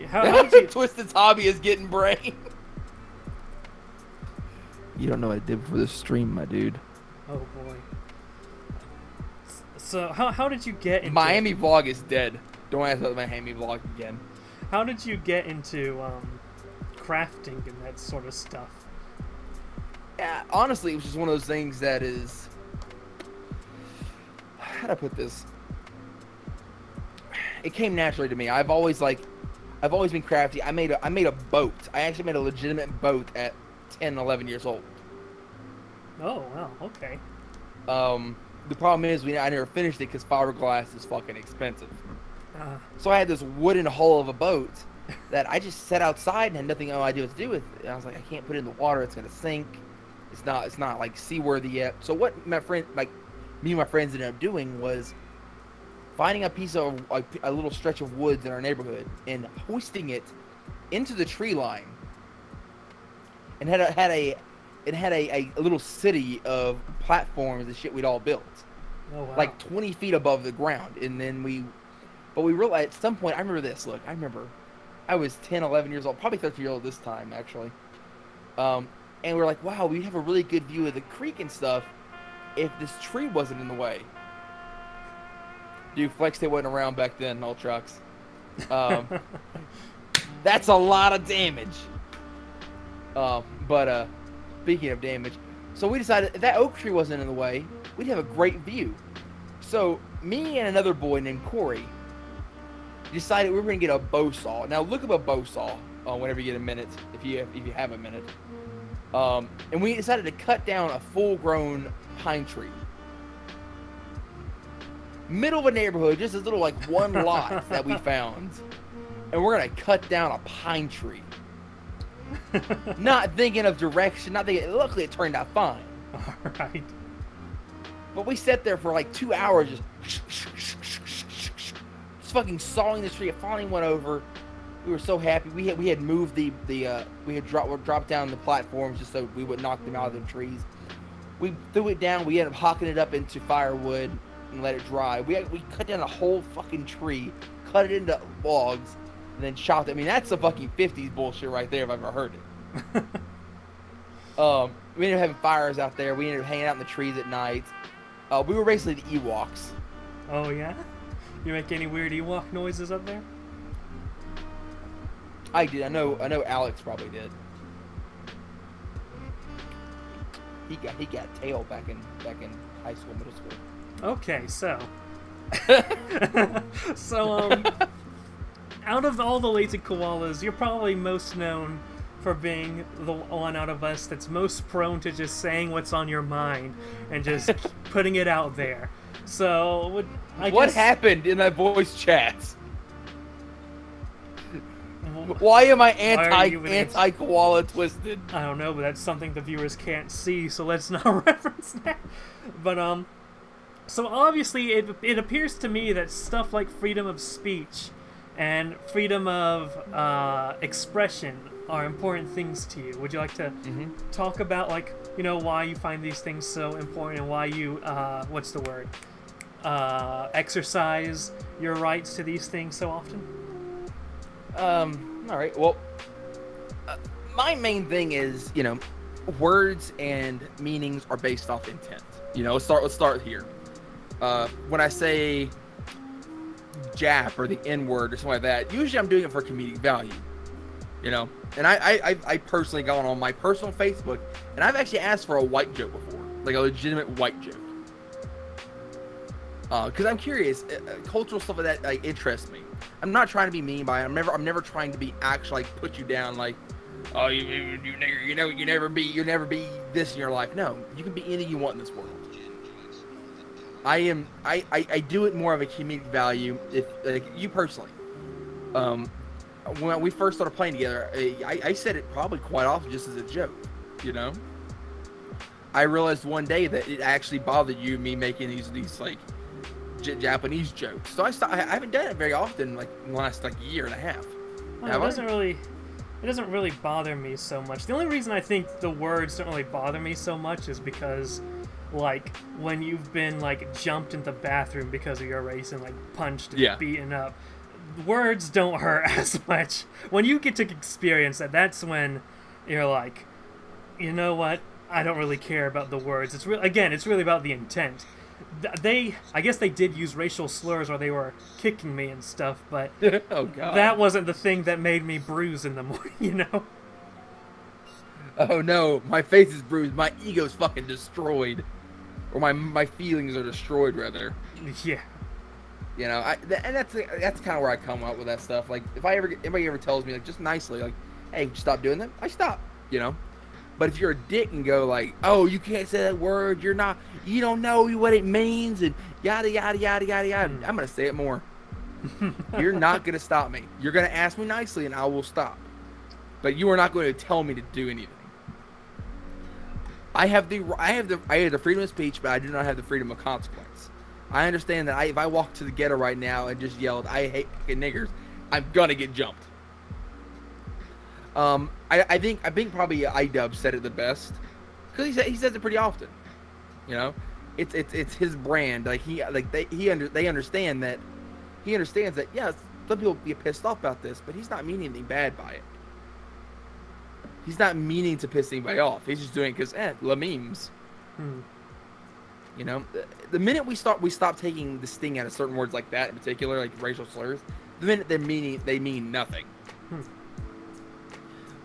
How did you... Twisted's hobby is getting brain. You don't know what I did for this stream, my dude. Oh boy. So how did you get into Miami vlog is dead. Don't ask about the Miami vlog again. How did you get into crafting and that sort of stuff? Yeah, honestly, it was just one of those things that is, how do I put this? It came naturally to me. I've always been crafty. I made a boat. I actually made a legitimate boat at 10, 11 years old. Oh, wow, okay. The problem is I never finished it because fiberglass is fucking expensive. So I had this wooden hull of a boat that I just set outside and had nothing idea what to do with it. And I was like, I can't put it in the water. It's going to sink. It's not like seaworthy yet. So what me and my friends ended up doing was finding a piece of, like, a little stretch of woods in our neighborhood and hoisting it into the tree line. And had a little city of platforms and shit we'd all built. Oh, wow. Like 20 feet above the ground. And then we realized at some point, I remember this, look, I was 10, 11 years old, probably 13 years old this time, actually. And we're like, wow, we'd have a really good view of the creek and stuff if this tree wasn't in the way. Dude, Flex Day wasn't around back then, all trucks. That's a lot of damage. But speaking of damage, so we decided if that oak tree wasn't in the way, we'd have a great view. So me and another boy named Corey decided we were going to get a bow saw. Now look up a bow saw whenever you get a minute, if you have a minute. And we decided to cut down a full-grown pine tree. Middle of a neighborhood, just this little, like, one lot that we found. And we're going to cut down a pine tree. Not thinking of direction, luckily it turned out fine. Alright. But we sat there for like 2 hours just fucking sawing the tree. It finally went over. We were so happy. We had moved we had dropped down the platforms just so we would knock them out of the trees. We threw it down. We ended up hocking it up into firewood and let it dry. We cut down a whole fucking tree, cut it into logs, and then chopped it. I mean, that's the fucking 50s bullshit right there if I've ever heard it. We ended up having fires out there. We ended up hanging out in the trees at night. We were basically the Ewoks. Oh, yeah? You make any weird Ewok noises up there? I did. I know Alex probably did. He got tail back in high school, middle school. Okay, so out of all the lazy koalas, you're probably most known for being the one out of us that's most prone to just saying what's on your mind and just putting it out there. So, what happened in that voice chat? Why am I anti-koala twisted? I don't know, but that's something the viewers can't see, so let's not reference that. But, so obviously it appears to me that stuff like freedom of speech and freedom of expression are important things to you. Would you like to talk about, like, you know, why you find these things so important and why you, what's the word, exercise your rights to these things so often? All right. Well, my main thing is, you know, words and meanings are based off intent. You know, let's start here. When I say Jap or the N-word or something like that, usually I'm doing it for comedic value. You know, and I personally gone on my personal Facebook and I've actually asked for a white joke before, like a legitimate white joke. Because I'm curious, cultural stuff like that like interests me. I'm not trying to be mean by it. I'm never trying to be actually like put you down like, oh you nigger, you know, you never be this in your life. No, you can be anything you want in this world. I do it more of a comedic value. If like you personally, when we first started playing together, I said it probably quite often just as a joke, you know. I realized one day that it actually bothered you me making these like Japanese jokes. So I haven't done it very often, like in the last like year and a half. It doesn't really bother me so much. The only reason I think the words don't really bother me so much is because, like, when you've been like jumped into the bathroom because of your race and like punched and beaten up, words don't hurt as much. When you get to experience that, that's when you're like, you know what? I don't really care about the words. It's really about the intent. I guess they did use racial slurs or they were kicking me and stuff, but oh, God. That wasn't the thing that made me bruise in the morning, you know? Oh no, my face is bruised, my ego's fucking destroyed. Or my feelings are destroyed, rather. Yeah. You know, and that's kind of where I come up with that stuff. Like, if anybody ever tells me, like, just nicely, like, hey, stop doing that, I stop, you know? But if you're a dick and go like, oh, you can't say that word, you don't know what it means, and yada, yada, yada, yada, yada, I'm going to say it more. You're not going to stop me. You're going to ask me nicely, and I will stop. But you are not going to tell me to do anything. I have the freedom of speech, but I do not have the freedom of consequence. I understand that if I walk to the ghetto right now and just yelled, I hate fucking niggers, I'm going to get jumped. I think probably iDub said it the best, because he says it pretty often. You know, it's his brand. Like he understand that. He understands that. Yeah, some people get pissed off about this, but he's not meaning anything bad by it. He's not meaning to piss anybody off. He's just doing it because la memes. You know, the minute we stop taking the sting out of certain words like that, in particular, like racial slurs, the minute they mean nothing.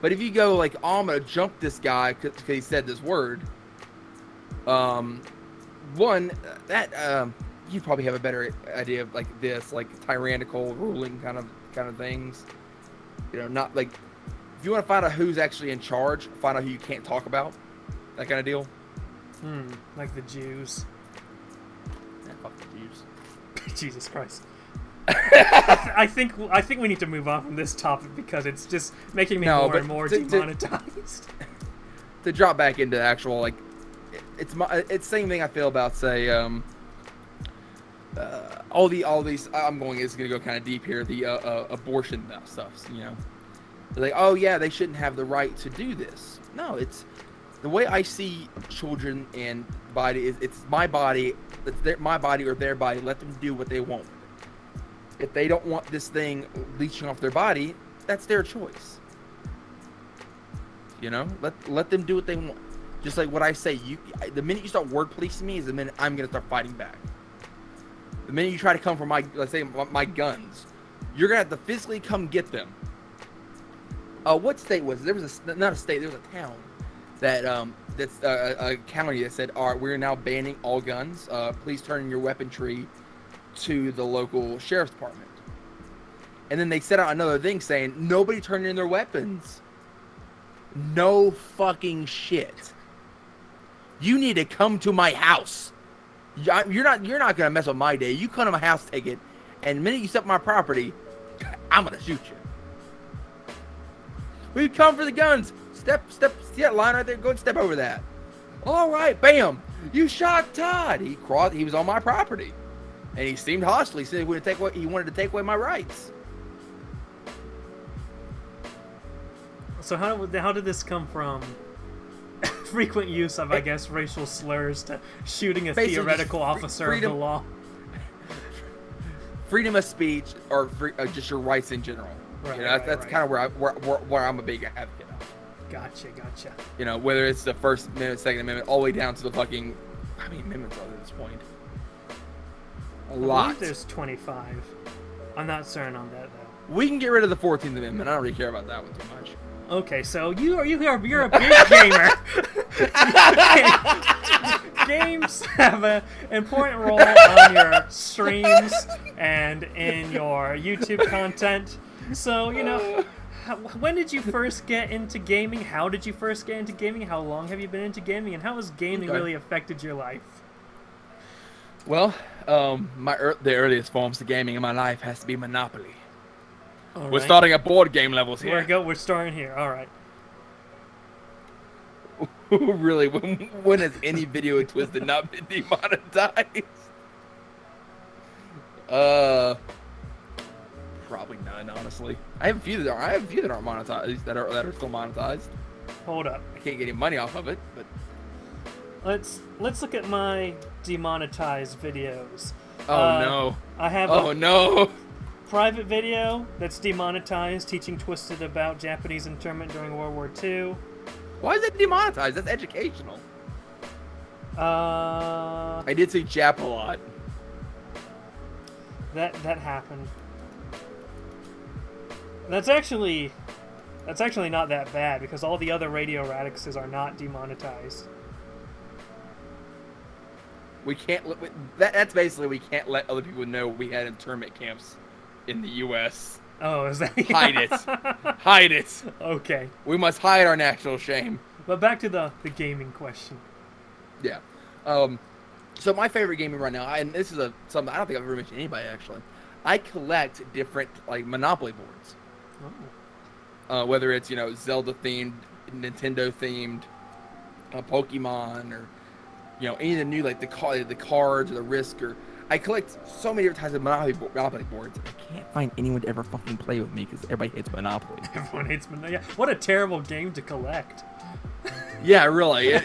But if you go like, oh, I'm gonna jump this guy because he said this word, you probably have a better idea of like this, like tyrannical ruling kind of things. You know, not like if you want to find out who's actually in charge, find out who you can't talk about, that kind of deal. Like the Jews. Yeah, fuck the Jews. Jesus Christ. I think we need to move on from this topic because it's just making me more and more demonetized. To drop back into actual, like, it's the same thing I feel about, say, all these. It's gonna go kind of deep here. The abortion stuff, you know, they're like, oh yeah, they shouldn't have the right to do this. No, it's the way I see children and body is it's my body. It's my body or their body. Let them do what they want. If they don't want this thing leeching off their body, that's their choice. You know, let them do what they want. Just like what I say, the minute you start word policing me is the minute I'm gonna start fighting back. The minute you try to come for let's say my guns, you're gonna have to physically come get them. What state was it? There was not a state, there was a town that that's a county that said, all right, we're now banning all guns. Please turn in your weaponry to the local sheriff's department. And then they set out another thing saying nobody turned in their weapons. No fucking shit. You need to come to my house. You're not gonna mess with my day. You come to my house, take it, and the minute you step on my property, I'm gonna shoot you. We come for the guns. Step, see that line right there? Go and step over that. All right, bam. You shot Todd. He was on my property, and he seemed hostile. He said he wanted to take away my rights. So how did this come from frequent use of, I guess, racial slurs to shooting a theoretical officer of the law? Freedom of speech, or just your rights in general. Right, you know, that's kind of where I'm a big advocate of. Gotcha. You know, whether it's the First Amendment, Second Amendment, all the way down to the fucking, how many amendments are there at this point? A lot. I believe there's 25. I'm not certain on that though. We can get rid of the 14th Amendment. I don't really care about that one too much. Okay, so you're a big gamer. Games have an important role on your streams and in your YouTube content. So, you know, when did you first get into gaming? How did you first get into gaming? How long have you been into gaming? And how has gaming really affected your life? Well, the earliest forms of gaming in my life has to be Monopoly. All We're right. starting at board game levels here. We're starting here. All right. Really? When has any video Twisted not been demonetized? Probably none, honestly. I have a few that aren't monetized, that are still monetized. Hold up. I can't get any money off of it, but let's look at my demonetized videos. Oh no. I have no. Private video that's demonetized, teaching Twisted about Japanese internment during World War II. Why is it demonetized? That's educational. I did say Jap a lot. That happened. That's actually not that bad because all the other Radio Radixes are not demonetized. We can't. That's basically we can't let other people know we had internment camps in the U.S. Oh, is that? Hide it. Hide it. Okay. We must hide our national shame. But back to the gaming question. Yeah. So my favorite gaming right now, and this is something I don't think I've ever mentioned to anybody actually. I collect different like Monopoly boards. Oh. Whether it's Zelda themed, Nintendo themed, Pokemon, or any of the new like the cards or the Risk, or I collect so many different types of Monopoly boards. I can't find anyone to ever fucking play with me because everybody hates Monopoly. Everyone hates Monopoly. Yeah. What a terrible game to collect. Yeah, really.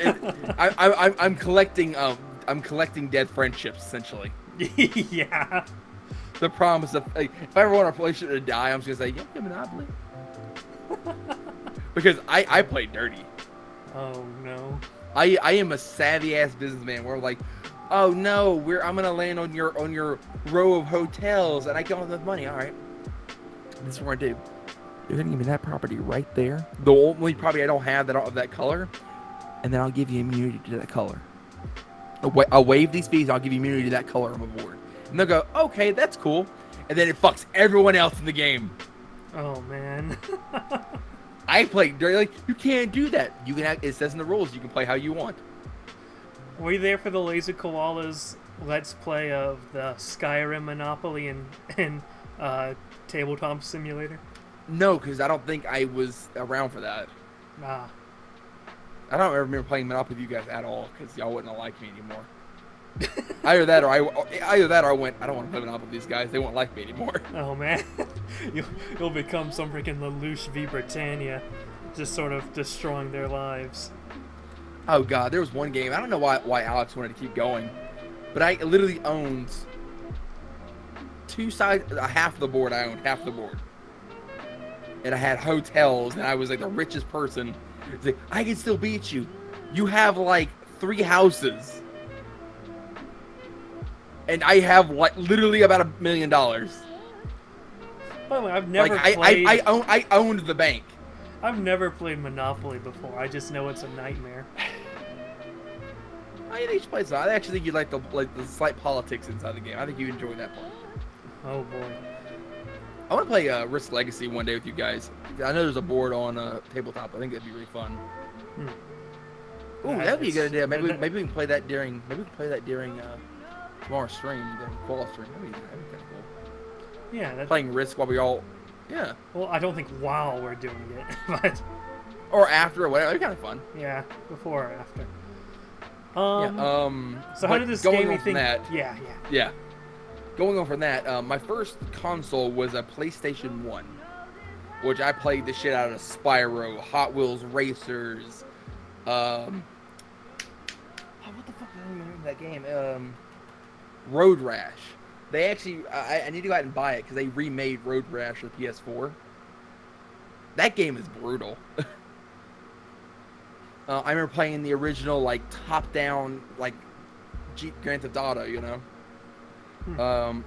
I'm collecting. I'm collecting dead friendships essentially. Yeah. The promise of if I ever want to play shit to die, I'm just gonna say, yeah, Monopoly. Because I play dirty. Oh no. I am a savvy ass businessman where I'm like, oh no, I'm gonna land on your row of hotels and I come with enough money. All right, this is what we're gonna do. You're gonna give me that property right there, the only property I don't have that of that color, and then I'll give you immunity to that color. I'll waive these fees. I'll give you immunity to that color on my board. And they'll go, okay, that's cool. And then it fucks everyone else in the game. Oh man. I play dirty. Like, you can't do that. You can. It says in the rules you can play how you want. Were you there for the Laser Koalas Let's Play of the Skyrim Monopoly and Tabletop Simulator? No, because I don't think I was around for that. Ah. I don't remember playing Monopoly with you guys at all because y'all wouldn't like me anymore. Either that or I went, I don't want to play Monopoly with these guys. They won't like me anymore. Oh man, you'll become some freaking Lelouch v Britannia, just sort of destroying their lives. Oh god, there was one game. I don't know why Alex wanted to keep going, but I literally owned two sides, half the board. I owned half the board, and I had hotels, and I was like the richest person. It's like, I can still beat you. You have like 3 houses. And I have like literally about $1 million. By the way, I've never played. I owned the bank. I've never played Monopoly before. I just know it's a nightmare. I think you should play some. I actually think you like the slight politics inside the game. I think you enjoy that part. Oh boy. I want to play Risk Legacy one day with you guys. I know there's a board on tabletop. I think it'd be really fun. Hmm. Ooh, that'd be a good idea. Maybe we can play that during tomorrow's stream, the Koalas stream. That'd be kind of cool. Yeah, that's... Playing Risk while we all, yeah. Well, I don't think while we're doing it, but or after or whatever. It'd be kind of fun. yeah, before or after. So how did this gaming thing? Yeah. Going on from that, my first console was a PlayStation 1, which I played the shit out of Spyro, Hot Wheels Racers, what the fuck is the name of that game? Road Rash. They actually, I need to go out and buy it because they remade Road Rash for PS4. That game is brutal. I remember playing the original, like, top-down, like, Jeep Grand Theft Auto, you know?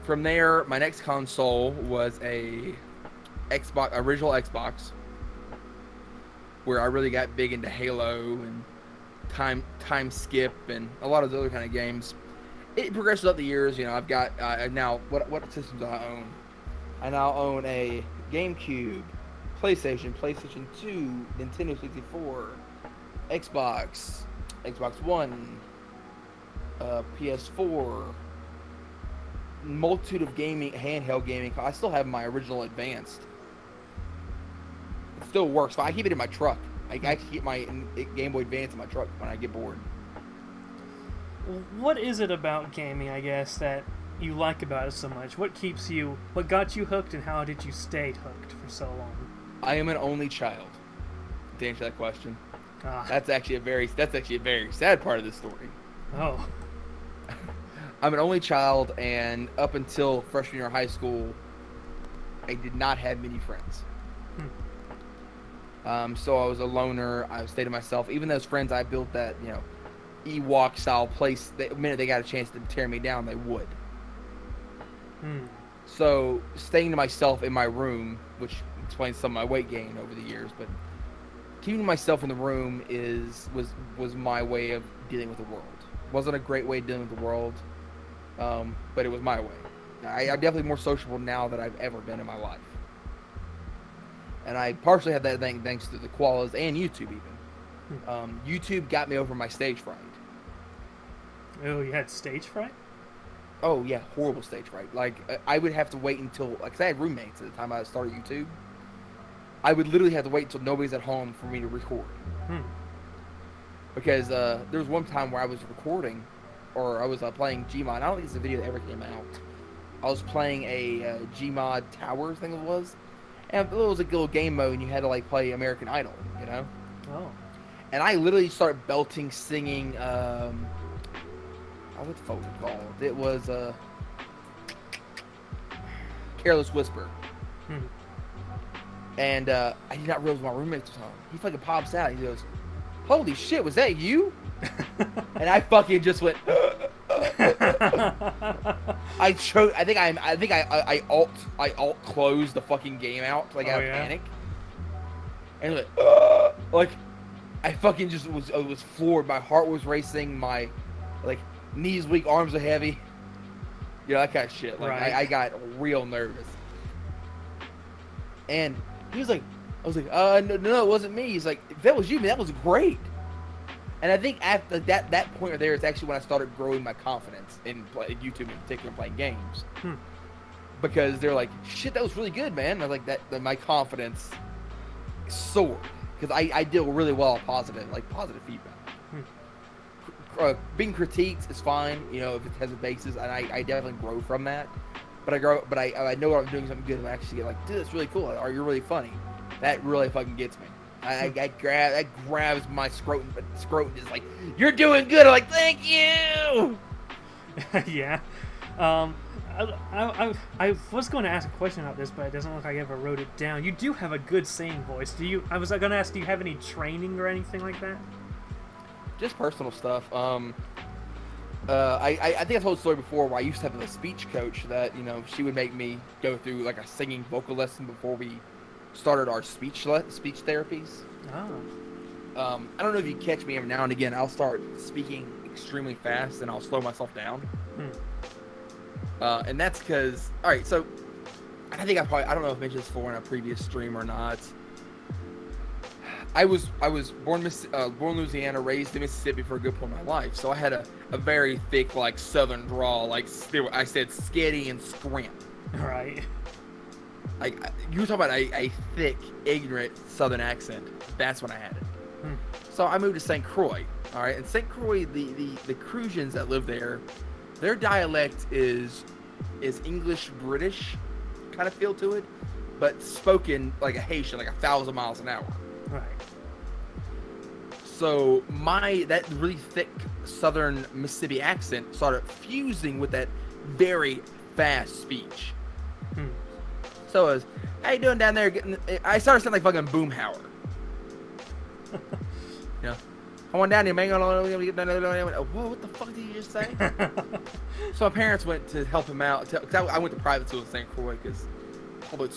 From there, my next console was a original Xbox, where I really got big into Halo and Time Skip and a lot of those other kind of games. It progressed up the years, you know. I've got now what systems do I own? I now own a GameCube, PlayStation 2, Nintendo 64, Xbox One, PS4. Multitude of handheld gaming. I still have my original Advanced. It still works. I keep it in my truck. I actually keep my Game Boy Advance in my truck when I get bored. What is it about gaming, I guess, that you like about it so much? What got you hooked, and how did you stay hooked for so long? I am an only child. To answer that question, that's actually a very sad part of the story. Oh. I'm an only child, and up until freshman year of high school, I did not have many friends. So I was a loner. I stayed to myself. Even those friends I built that, you know, Ewok style place, the minute they got a chance to tear me down, they would. So staying to myself in my room, which explains some of my weight gain over the years, but keeping myself in the room was my way of dealing with the world. Wasn't a great way of dealing with the world. But it was my way. I'm definitely more sociable now than I've ever been in my life. And I partially have that thanks to the Koalas and YouTube even. YouTube got me over my stage fright. Oh, you had stage fright? Oh, yeah, horrible stage fright. Like, I would have to wait until, because I had roommates at the time I started YouTube. I would literally have to wait until nobody's at home for me to record. Because there was one time where I was recording, or I was playing Gmod. I don't think it's a video that ever came out. I was playing a Gmod Towers thing it was. And it was a little game mode, and you had to, like, play American Idol, you know? Oh. And I literally started belting, singing, what the fuck was it called? It was, Careless Whisper. And, I did not realize my roommate was home. He fucking pops out, he goes, "Holy shit, was that you?" And I fucking just went, I think I alt closed the fucking game out, like, out of panic. And like, I fucking just was floored. My heart was racing. My, like, knees weak, arms are heavy. You know, that kind of shit. Like, I got real nervous. And he was like, I was like, no, it wasn't me. He's like, if that was you, man, that was great. And I think after that point right there is actually when I started growing my confidence in YouTube, in particular, playing games. Because they're like, shit, that was really good, man. And I was like, that my confidence soared. Because I deal really well with positive feedback. Being critiqued is fine, you know, if it has a basis, and I definitely grow from that. But I know when I'm doing something good, and I actually get like, dude, that's really cool, or you're really funny. That really fucking gets me. That grabs my scrotum, but scrotum is like, you're doing good. I'm like, thank you. Yeah. I was going to ask a question about this, but it doesn't look like I ever wrote it down. You do have a good singing voice. I was going to ask, do you have any training or anything like that? Just personal stuff. I think I told the story before where I used to have a speech coach that, you know, she would make me go through like a singing vocal lesson before we started our speech therapies. I don't know if you catch me every now and again. I'll start speaking extremely fast and I'll slow myself down. And that's because, all right, so I think I don't know if I mentioned this before in a previous stream or not. I was born in Louisiana, raised in Mississippi for a good part of my life, so I had a very thick like Southern drawl, like I said, skitty and scrimp. Right. Like you were talking about a thick, ignorant Southern accent. That's when I had it. So I moved to St. Croix. All right, and St. Croix, the Crusians that live there, their dialect is English British kind of feel to it, but spoken like a Haitian, like 1,000 miles an hour. Right. So that really thick Southern Mississippi accent started fusing with that very fast speech. So it was, how you doing down there? I started sounding like fucking Boomhauer. Yeah. Come on down here, man. Whoa, what the fuck did you just say? So my parents went to help him out. Cause I went to private school in St. Croix because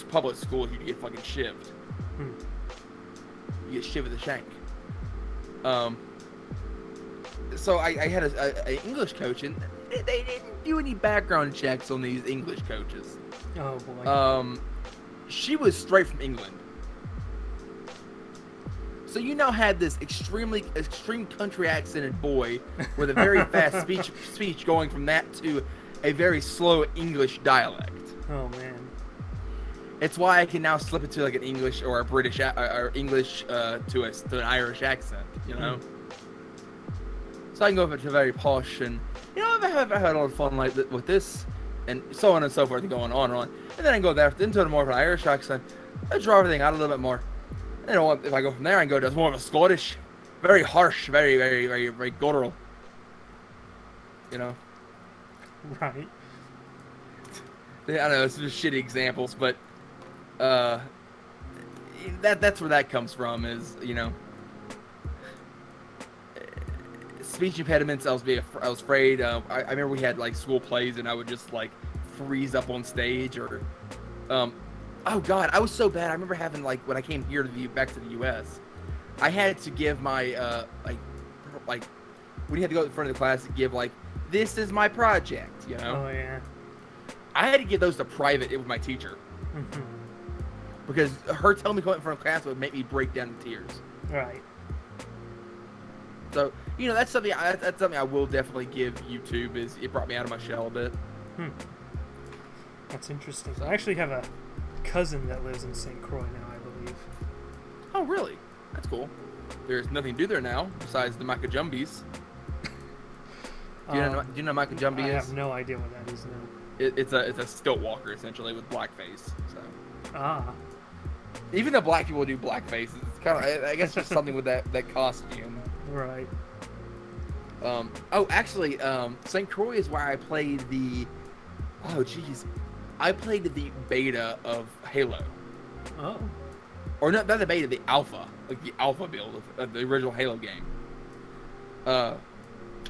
public school, you get fucking shivved. You get shivved with a shank. So I had a English coach, and they didn't do any background checks on these English coaches. Oh boy. She was straight from England. So you now had this extreme country accented boy with a very fast speech going from that to a very slow English dialect. Oh man. It's why I can now slip it to like an English or a British or English to an Irish accent, you know. So I can go up to very posh, and you know I've had a lot of fun like with this, and so on and so forth, going on and on. And then I can go there into more of an Irish accent. I draw everything out a little bit more. You know, if I go from there, I can go to more of a Scottish, very harsh, very, very, very, very guttural. You know. Right. I don't know, it's just shitty examples, but that's where that comes from. Is, you know, speech impediments. I was afraid. I remember we had like school plays, and I would just like freeze up on stage, or oh god, I was so bad. I remember having like when I came here back to the U.S., I had to give my like when you had to go in front of the class to give like, this is my project, you know. Oh yeah. I had to give those to private with my teacher. Because her telling me to go in front of class would make me break down in tears. Right. So, you know, that's something I will definitely give YouTube, is it brought me out of my shell a bit. That's interesting. So I actually have a cousin that lives in St. Croix now, I believe. Oh, really? That's cool. There's nothing to do there now besides the Macajumbies. Do you know Micah Jumbie is? I have no idea what that is now. It's a stilt walker essentially with blackface. So. Ah. Even though black people do blackface, it's kind of, I guess, just something with that costume. Right. Oh, actually, St. Croix is where I played the. Oh, jeez, I played the beta of Halo. Oh. Or not the beta, the alpha, like the alpha build of the original Halo game. A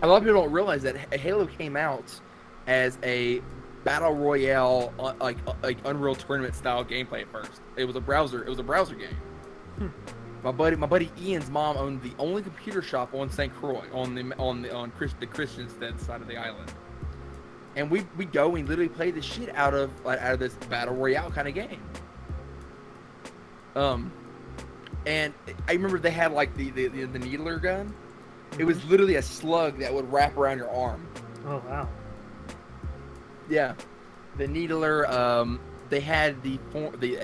lot of people don't realize that Halo came out as a battle royale, like Unreal Tournament style gameplay at first. It was a browser game. My buddy Ian's mom owned the only computer shop on St. Croix on the Christiansted side of the island, and we go and literally play the shit out of this battle royale kind of game. And I remember they had like the needler gun. It was literally a slug that would wrap around your arm. Oh wow. Yeah, the needler. They had the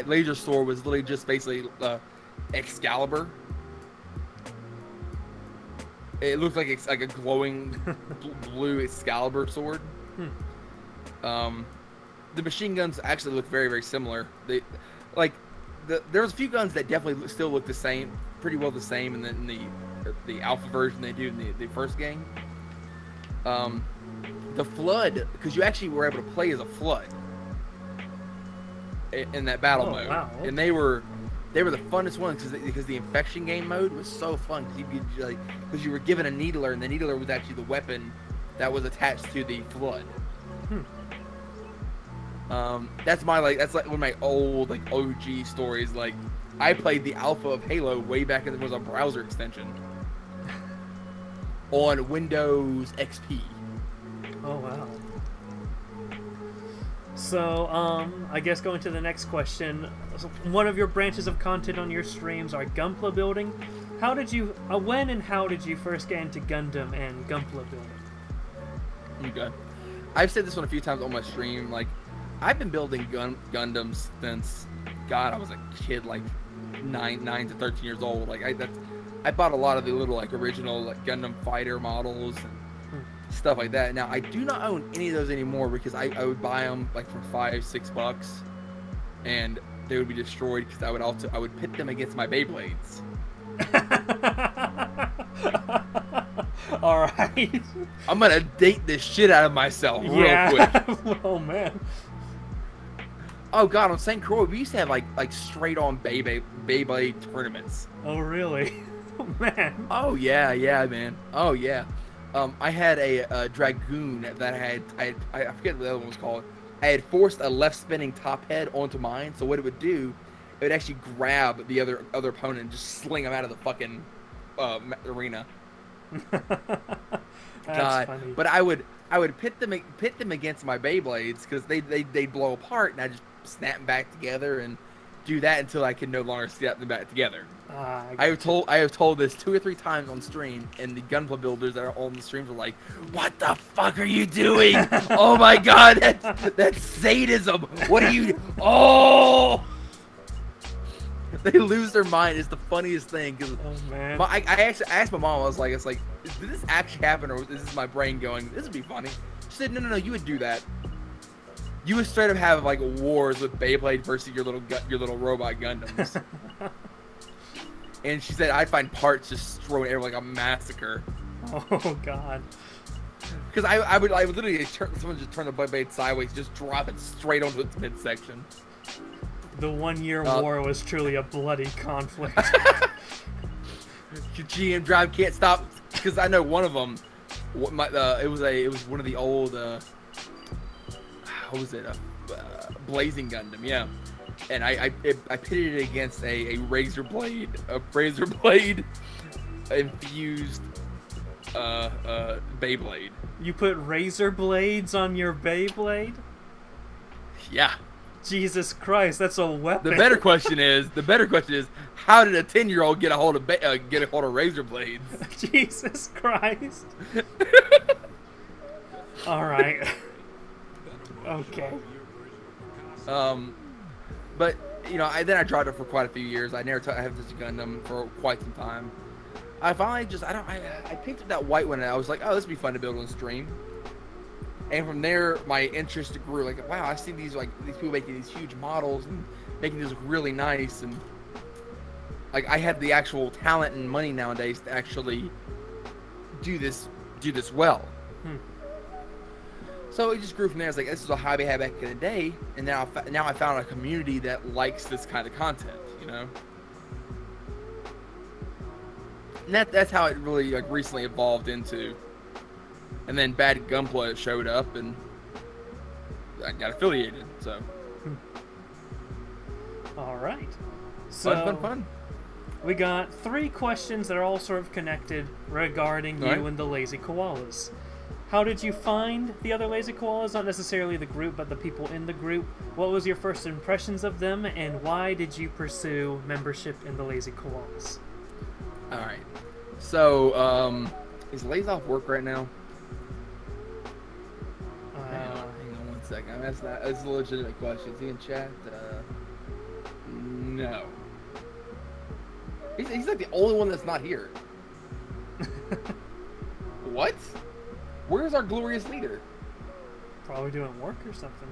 laser sword was literally just basically Excalibur. It looked like it's like a glowing blue Excalibur sword. The machine guns actually look very, very similar. They there was a few guns that definitely still look the same, pretty well the same, and then the alpha version they do in the first game. The Flood, because you actually were able to play as a Flood in that battle mode. Wow, okay. And they were the funnest ones because the infection game mode was so fun because you were given a needler, and the needler was actually the weapon that was attached to the Flood. That's one of my old OG stories. Like, I played the alpha of Halo way back when it was a browser extension on Windows XP. Oh wow. So, I guess going to the next question. One of your branches of content on your streams are Gunpla building. How did you, when and how did you first get into Gundam and Gunpla building? Okay. I've said this one a few times on my stream. Like, I've been building Gundams since, God, I was a kid, like 9 to 13 years old. Like, I bought a lot of the little like original like Gundam fighter models and stuff like that. Now I do not own any of those anymore because I would buy them like for $5-6, and they would be destroyed because I would pit them against my Beyblades. All right. I'm gonna date this shit out of myself real quick. Oh man. Oh God, on St. Croix we used to have like straight on Beyblade tournaments. Oh really? Oh man. Oh yeah, man. Oh yeah. I had a Dragoon that I forget what the other one was called. I had forced a left spinning top head onto mine, so what it would do, it would actually grab the other opponent and just sling them out of the fucking arena. God, funny. but I would pit them against my Beyblades because they'd blow apart, and I just snap them back together and do that until I could no longer snap them back together. I have told this 2 or 3 times on stream, and the Gunpla builders that are on the streams are like, "What the fuck are you doing? Oh my God, that's sadism! What are you? Oh!" They lose their mind. It's the funniest thing. Cause oh man. I actually asked my mom. I was like, did this actually happen, or is this my brain going, this would be funny? She said, no, you would do that. You would straight up have like wars with Beyblade versus your little robot Gundams. And she said I'd find parts just thrown everywhere like a massacre. Oh God. Because I would literally someone just turn the Beyblade sideways, just drop it straight onto its midsection. The 1 year war was truly a bloody conflict. GM Drive can't stop, because I know one of them. It was one of the old. What was it? Blazing Gundam, yeah. And I pitted it against a razor blade infused Beyblade. You put razor blades on your Beyblade? Yeah. Jesus Christ, that's a weapon. The better question is, how did a 10-year-old get a hold of razor blades? Jesus Christ. All right. Okay. But you know, then I dropped it for quite a few years. I have this Gundam for quite some time. I finally I picked up that white one and I was like, oh, this would be fun to build on stream. And from there, my interest grew. Like, wow, I see these people making these huge models and making this look really nice, and like I had the actual talent and money nowadays to actually do this well. So it just grew from there. It's like, this is a hobby I had back in the day, and now I found a community that likes this kind of content, you know. And that's how it really like recently evolved into. And then Bad Gunpla showed up, and I got affiliated. So. All right. So Fun. We got 3 questions that are all sort of connected regarding you and the Lazy Koalas. How did you find the other Lazy Koalas? Not necessarily the group, but the people in the group. What was your first impressions of them, and why did you pursue membership in the Lazy Koalas? All right. So, is Lazy off work right now? Hang on 1 second. That's a legitimate question. Is he in chat? No. He's like the only one that's not here. What? Where's our glorious leader? Probably doing work or something.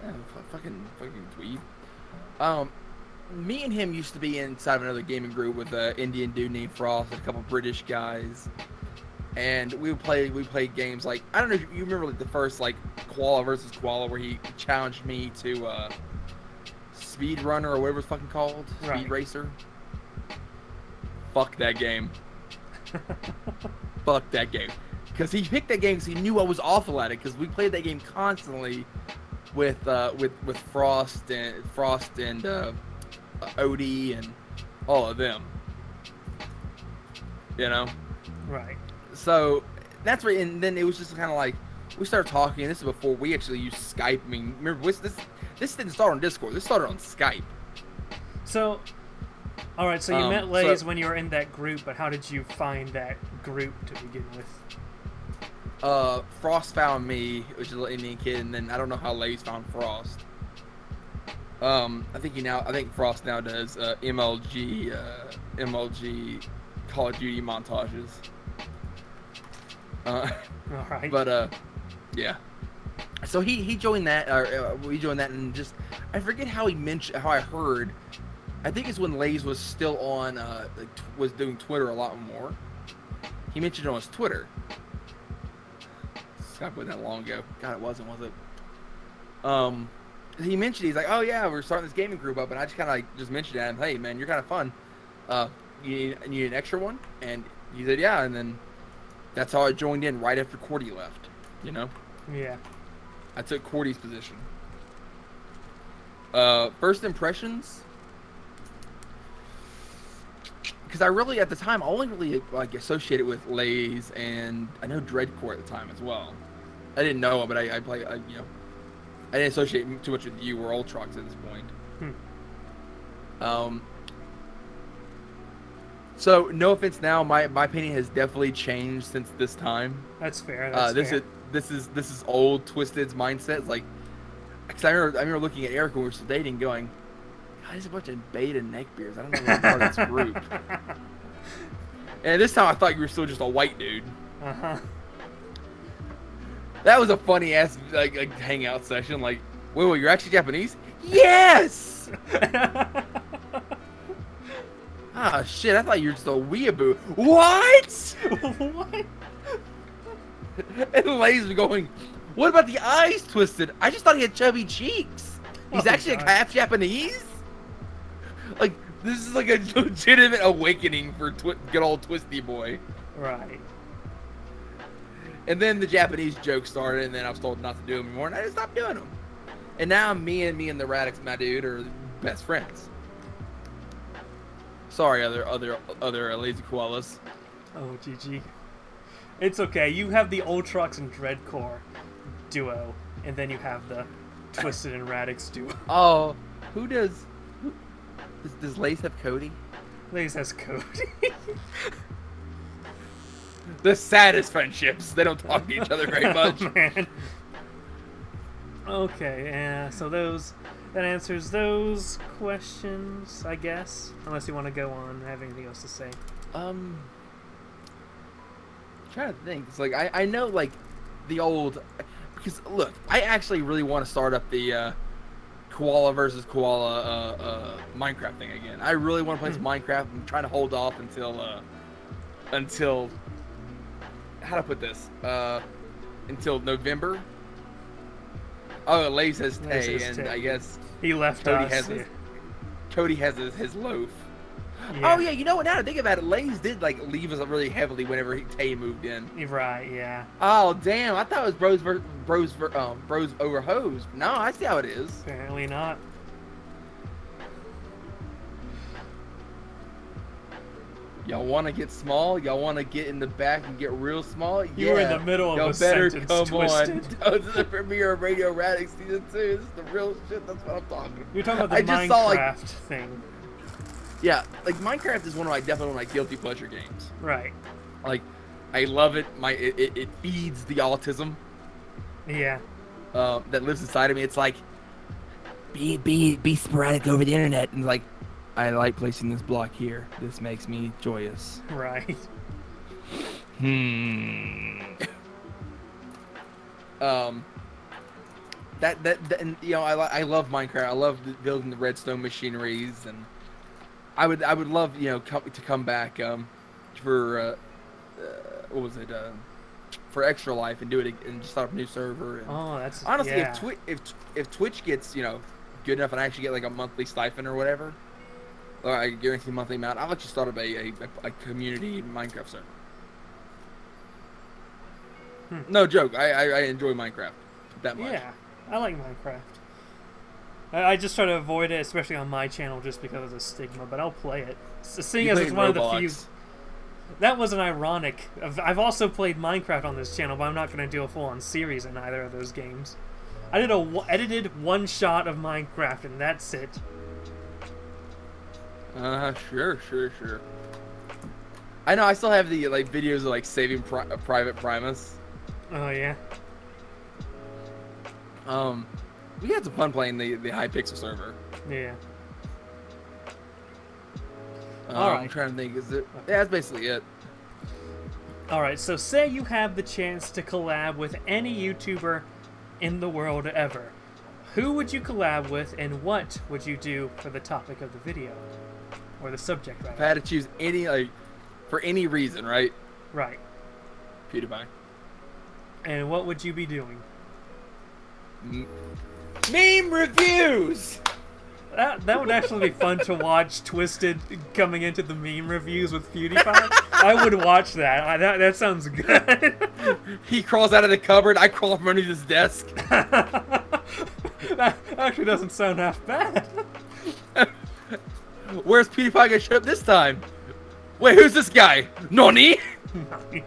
Yeah, fucking dweeb. Me and him used to be inside of another gaming group with an Indian dude named Frost and a couple British guys. And we played games like, I don't know if you remember like the first like Koala versus Koala where he challenged me to Speed Runner or whatever it's fucking called, right. Speed Racer. Fuck that game. Fuck that game. Because he picked that game because he knew I was awful at it. Because we played that game constantly with Frost and Odie and all of them. You know. Right. So that's right. And then it was just kind of like, we started talking. And this is before we actually used Skype. I mean, remember this didn't start on Discord. This started on Skype. So, all right. So you met Lays when you were in that group, but how did you find that group to begin with? Frost found me, which is a little Indian kid, and then I don't know how Lays found Frost. I think Frost now does MLG Call of Duty montages. All right. But yeah. So he joined that, or we joined that, and just I forget how I heard. I think it's when Lays was still on, was doing Twitter a lot more. He mentioned it on his Twitter. God, wasn't that long ago. God, it wasn't, was it? He mentioned, he's like, oh yeah, we're starting this gaming group up, and I just kind of just mentioned to him, hey man, you're kind of fun. You need an extra one? And he said yeah, and then that's how I joined in right after Cordy left. You know? Yeah. I took Cordy's position. First impressions. Because I really, at the time, I only really like associated with Lays, and I know Dreadcore at the time as well. I didn't know him, but I didn't associate too much with you or Ultrox at this point. So no offense, now my opinion has definitely changed since this time. That's fair. This is old Twisted's mindset. Like, because I remember looking at Eric when we were still dating, going, God, he's a bunch of beta neckbeards. I don't know what part of this group. And this time I thought you were still just a white dude. That was a funny ass like hangout session. Like, wait, you're actually Japanese? Yes. Ah, shit, I thought you were just a weeaboo. What? What? And Lays was going, what about the eyes twisted? I just thought he had chubby cheeks. He's actually like half Japanese? Like, this is like a legitimate awakening for good old Twisty Boy. Right. And then the Japanese joke started, and then I was told not to do them anymore, and I just stopped doing them. And now me and the Radix, my dude, are best friends. Sorry, other lazy koalas. Oh, GG. It's okay. You have the Ultrox and Dreadcore duo, and then you have the Twisted and Radix duo. Oh, does Lace have Cody? Lace has Cody. The saddest friendships. They don't talk to each other very much. Oh, man. Okay, so that answers those questions, I guess. Unless you want to go on, have anything else to say. I'm trying to think. It's like I know like the old, because look, I actually really want to start up the Koala versus Koala Minecraft thing again. I really want to play some Minecraft. I'm trying to hold off until how to put this? Until November. Oh, Lays has Tay, and I guess he left Cody us. Cody has his loaf. Yeah. Oh yeah, you know what? Now to think about it, Lays did like leave us really heavily whenever Tay moved in. Right. Yeah. Oh damn! I thought it was bros over hoes. No, I see how it is. Apparently not. Y'all want to get small? Y'all want to get in the back and get real small? You were in the middle of a sentence, Twisted. Go to the premiere of Radio Radix Season 2. This is the real shit. That's what I'm talking. You're talking about the Minecraft thing. Yeah, like Minecraft is definitely one of my guilty pleasure games. Right. Like, I love it. It feeds the autism. Yeah. That lives inside of me. It's like be sporadic over the internet, and like, I like placing this block here. This makes me joyous. Right. And, you know, I love Minecraft. I love building the redstone machineries, and I would love, you know, to come back for what was it, for Extra Life, and do it and just start up a new server. And that's honestly, yeah. if Twitch gets, you know, good enough and I actually get like a monthly stipend or whatever, or I guarantee monthly amount, I'll let you start up a community Minecraft server. No joke. I enjoy Minecraft that much. Yeah, I like Minecraft. I just try to avoid it, especially on my channel, just because of the stigma. But I'll play it. Seeing as it's one of the few. That was an ironic. I've also played Minecraft on this channel, but I'm not going to do a full-on series in either of those games. I did a edited one shot of Minecraft, and that's it. Sure. I know. I still have the like videos of like saving Private Primus. Oh yeah. We had some fun playing the Hypixel server. Yeah. All right. I'm trying to think. Yeah, that's basically it. Alright, so say you have the chance to collab with any YouTuber in the world ever. Who would you collab with, and what would you do for the topic of the video? Or the subject, rather. If I had to choose any, like, for any reason, right? Right. PewDiePie. And what would you be doing? Meme reviews! That would actually be fun to watch, Twisted coming into the meme reviews with PewDiePie. I would watch that. That sounds good. He crawls out of the cupboard, I crawl from underneath his desk. That actually doesn't sound half bad. Where's PewDiePie gonna show up this time? Wait, who's this guy? Nani? And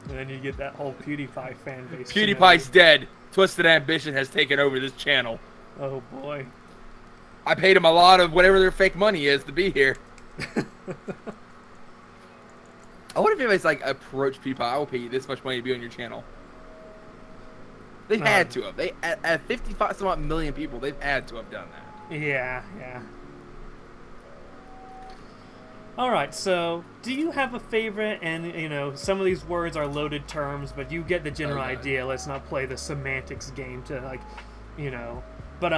then you get that whole PewDiePie fan base. PewDiePie's dead. Twisted Ambition has taken over this channel. Oh boy. I paid him a lot of whatever their fake money is to be here. I wonder if anybody's like approached PewDiePie. I will pay you this much money to be on your channel. They've had to have. They at 55 some odd million people. They've had to have done that. Yeah. All right. So, do you have a favorite? And you know, some of these words are loaded terms, but you get the general idea. Let's not play the semantics game to like, you know. But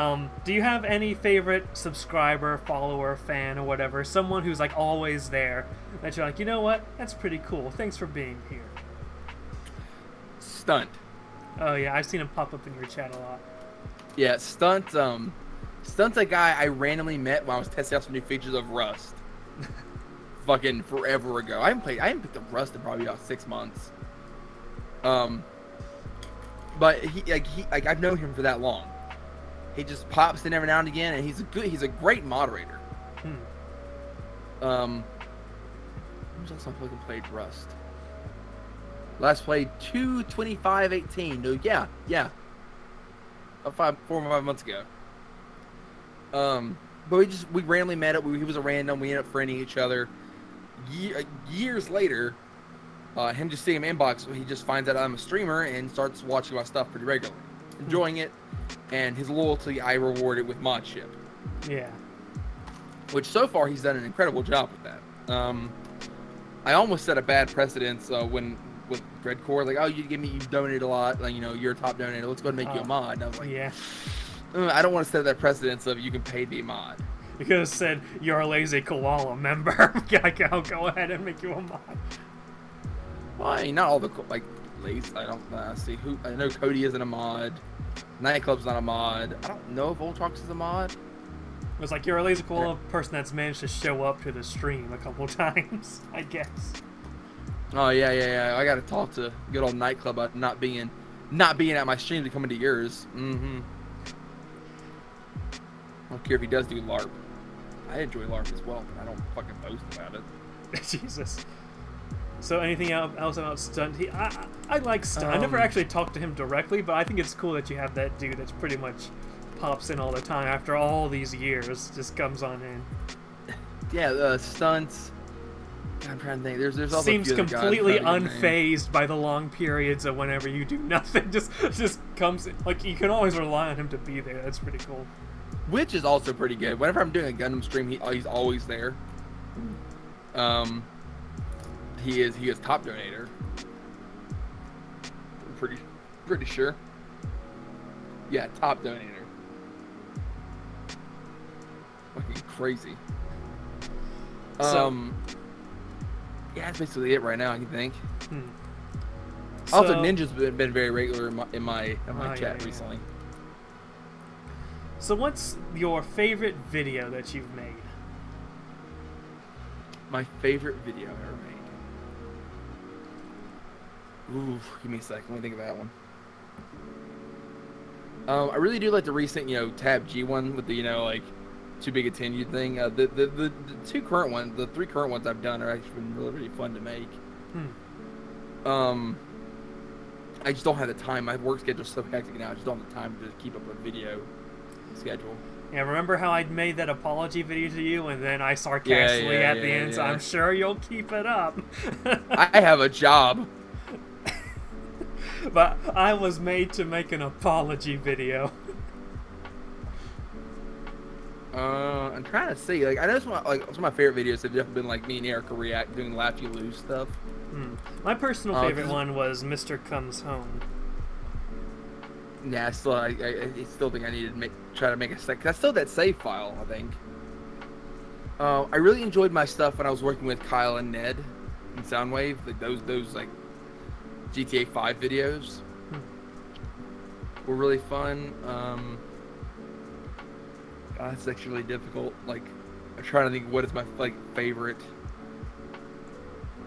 do you have any favorite subscriber, follower, fan, or whatever? Someone who's like always there that you're like, you know what? That's pretty cool. Thanks for being here. Stunt. Oh yeah, I've seen him pop up in your chat a lot. Yeah, Stunt. Stunt's a guy I randomly met when I was testing out some new features of Rust. Fucking forever ago. I haven't picked up Rust in probably about 6 months. But I've known him for that long. He just pops in every now and again, and he's a great moderator. Who's else I fucking played Rust? Last played 2/25/18. No, yeah. 4 or 5 months ago. But we randomly met up. He was a random. We ended up friending each other. Years later, him just seeing him inbox, he just finds out I'm a streamer and starts watching my stuff pretty regularly, enjoying it. And his loyalty, I rewarded with modship. Yeah. Which so far he's done an incredible job with that. I almost set a bad precedence with Dreadcore, like, oh, you've donated a lot, like, you know, you're a top donator. Let's go ahead and make you a mod. And I was like, yeah. I don't want to set that precedence of you can pay to be a mod. You could have said you're a lazy koala member. I'll go ahead and make you a mod. Well, I mean, not all the like lazy. I don't see who. I know Cody isn't a mod. Nightclub's not a mod. I don't know if Ultrax is a mod. It was like you're a lazy koala person that's managed to show up to the stream a couple times, I guess. Oh yeah. I gotta talk to good old Nightclub about not being at my stream to come into yours. I don't care if he does do LARP. I enjoy LARP as well, but I don't fucking boast about it. Jesus. So anything else about Stunt? I like Stunt. I never actually talked to him directly, but I think it's cool that you have that dude that's pretty much pops in all the time after all these years, just comes on in. Yeah, Stunts. I'm trying to think. There's also seems completely unfazed by the long periods of whenever you do nothing. Just comes in. Like, you can always rely on him to be there. That's pretty cool. Which is also pretty good. Whenever I'm doing a Gundam stream, he's always there. He is top donator. I'm pretty sure. Yeah, top donator. Fucking crazy. Yeah, that's basically it right now, I can think. Also, Ninja's been very regular in my chat recently. So what's your favorite video that you've made? My favorite video I've ever made. Ooh, give me a second. Let me think of that one. I really do like the recent, Tab G one with the, like, too big a tenured thing. The two current ones, the three current ones I've done are actually been really, really fun to make. I just don't have the time. My work schedule's so hectic now. I just don't have the time to keep up a video schedule. Yeah, remember how I made that apology video to you, and then I sarcastically at the end, so I'm sure you'll keep it up. I have a job. But I was made to make an apology video. I'm trying to see. Like, I know some of my favorite videos have definitely been like me and Erica doing Laugh You Lose stuff. My personal favorite one was Mr. Comes Home. Yeah, I still think I need to try to make a sec. That's still that save file, I think. I really enjoyed my stuff when I was working with Kyle and Ned in Soundwave. Like those like GTA 5 videos were really fun. God, that's actually really difficult. Like, I'm trying to think what is my favorite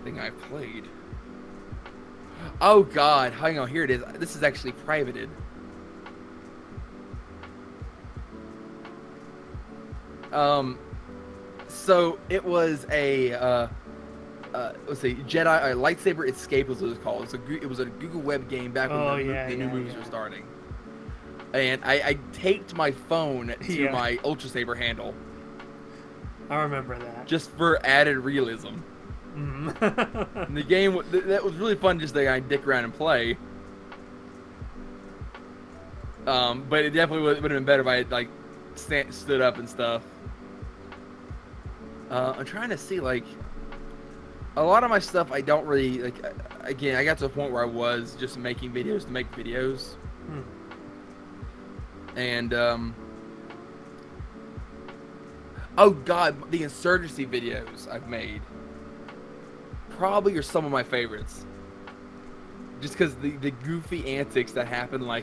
thing I've played. Oh God, hang on, here it is. This is actually privated. So it was a let's see, Jedi Lightsaber Escape was what it was called. It was a Google Web game back when the new movies were starting. And I taped my phone to my Ultra Saber handle. I remember that. Just for added realism. And the game that was really fun, just to dick around and play. But it definitely would have been better if I had stood up and stuff. I'm trying to see a lot of my stuff I don't really again, I got to a point where I was just making videos to make videos. And oh God, the Insurgency videos I've made probably are some of my favorites. Just because the goofy antics that happen, oh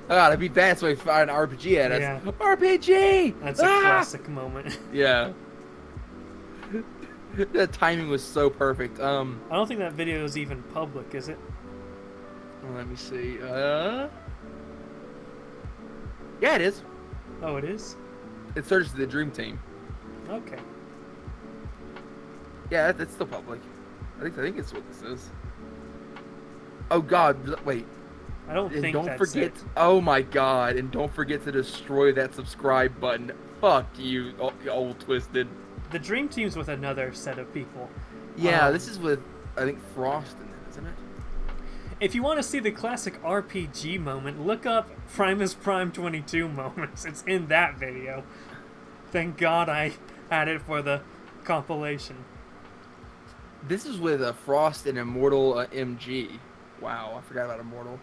God, it'd be bad, so I find an RPG at us. Yeah. RPG! That's a classic moment. Yeah. The timing was so perfect. I don't think that video is even public, is it? Let me see. Yeah, it is. Oh, it is? It searches the Dream Team. Okay. Yeah, it's still public. I think it's what this is. Oh God, wait. I don't think don't that's forget. it. Oh my God, and don't forget to destroy that subscribe button. Fuck you, old twisted. The Dream Team's with another set of people. Yeah, this is with, I think, Frost in it, isn't it? If you want to see the classic RPG moment, look up Primus Prime 22 moments. It's in that video. Thank God I had it for the compilation. This is with Frost and Immortal MG. Wow, I forgot about Immortal.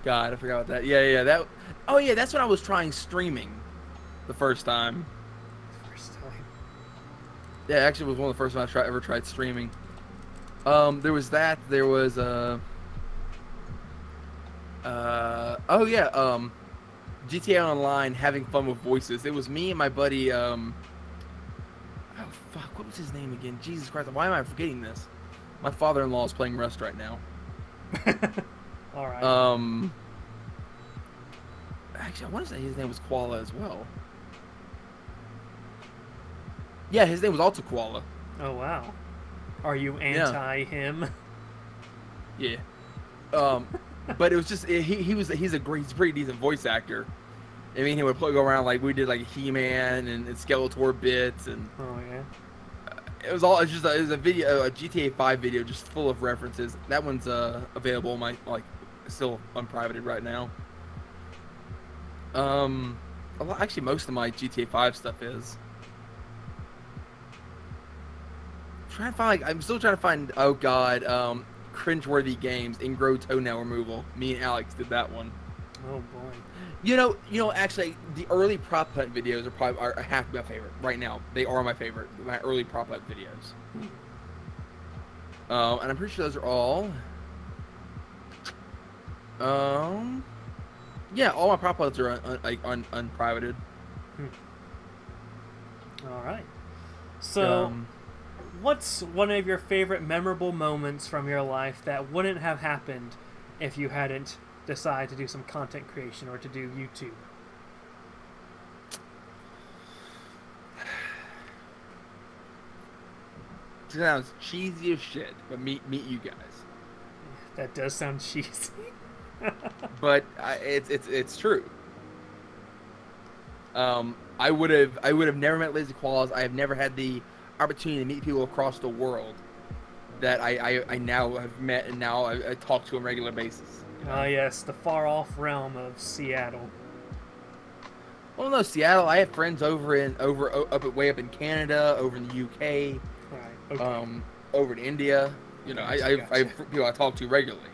God, I forgot about that. Yeah. Oh yeah, that's when I was trying streaming the first time. Yeah, actually, it was one of the first times I ever tried streaming. There was that. There was oh yeah, GTA Online, having fun with voices. It was me and my buddy. Oh fuck, what was his name again? Jesus Christ, why am I forgetting this? My father-in-law is playing Rust right now. All right. Actually, I want to say his name was Koala as well. Yeah, his name was also Koala. Oh wow. Are you anti him? Yeah. But it was just he's a pretty decent voice actor. I mean, he would go around we did He-Man and Skeletor bits and. Oh yeah. It was a video, a GTA 5 video, just full of references. That one's available on my still unprivated right now. Actually, most of my GTA 5 stuff is. I'm still trying to find. Oh God, cringeworthy games. Ingrow toenail removal. Me and Alex did that one. Oh boy. You know. Actually, the early prop hunt videos are half my favorite right now. They are my favorite. My early prop hunt videos. And I'm pretty sure those are all. Yeah, all my prop hunts are unprivated. All right. So. What's one of your favorite memorable moments from your life that wouldn't have happened if you hadn't decided to do some content creation or to do YouTube? sounds cheesy as shit, but meet you guys. That does sound cheesy. But it's true. I would have never met Lazy Koalas. I have never had the opportunity to meet people across the world that I now have met, and now I talk to on a regular basis. You know? Ah, yes, the far off realm of Seattle. Well, no, Seattle. I have friends way up in Canada, over in the UK, Right. Okay. over in India. You know, I have people I talk to regularly.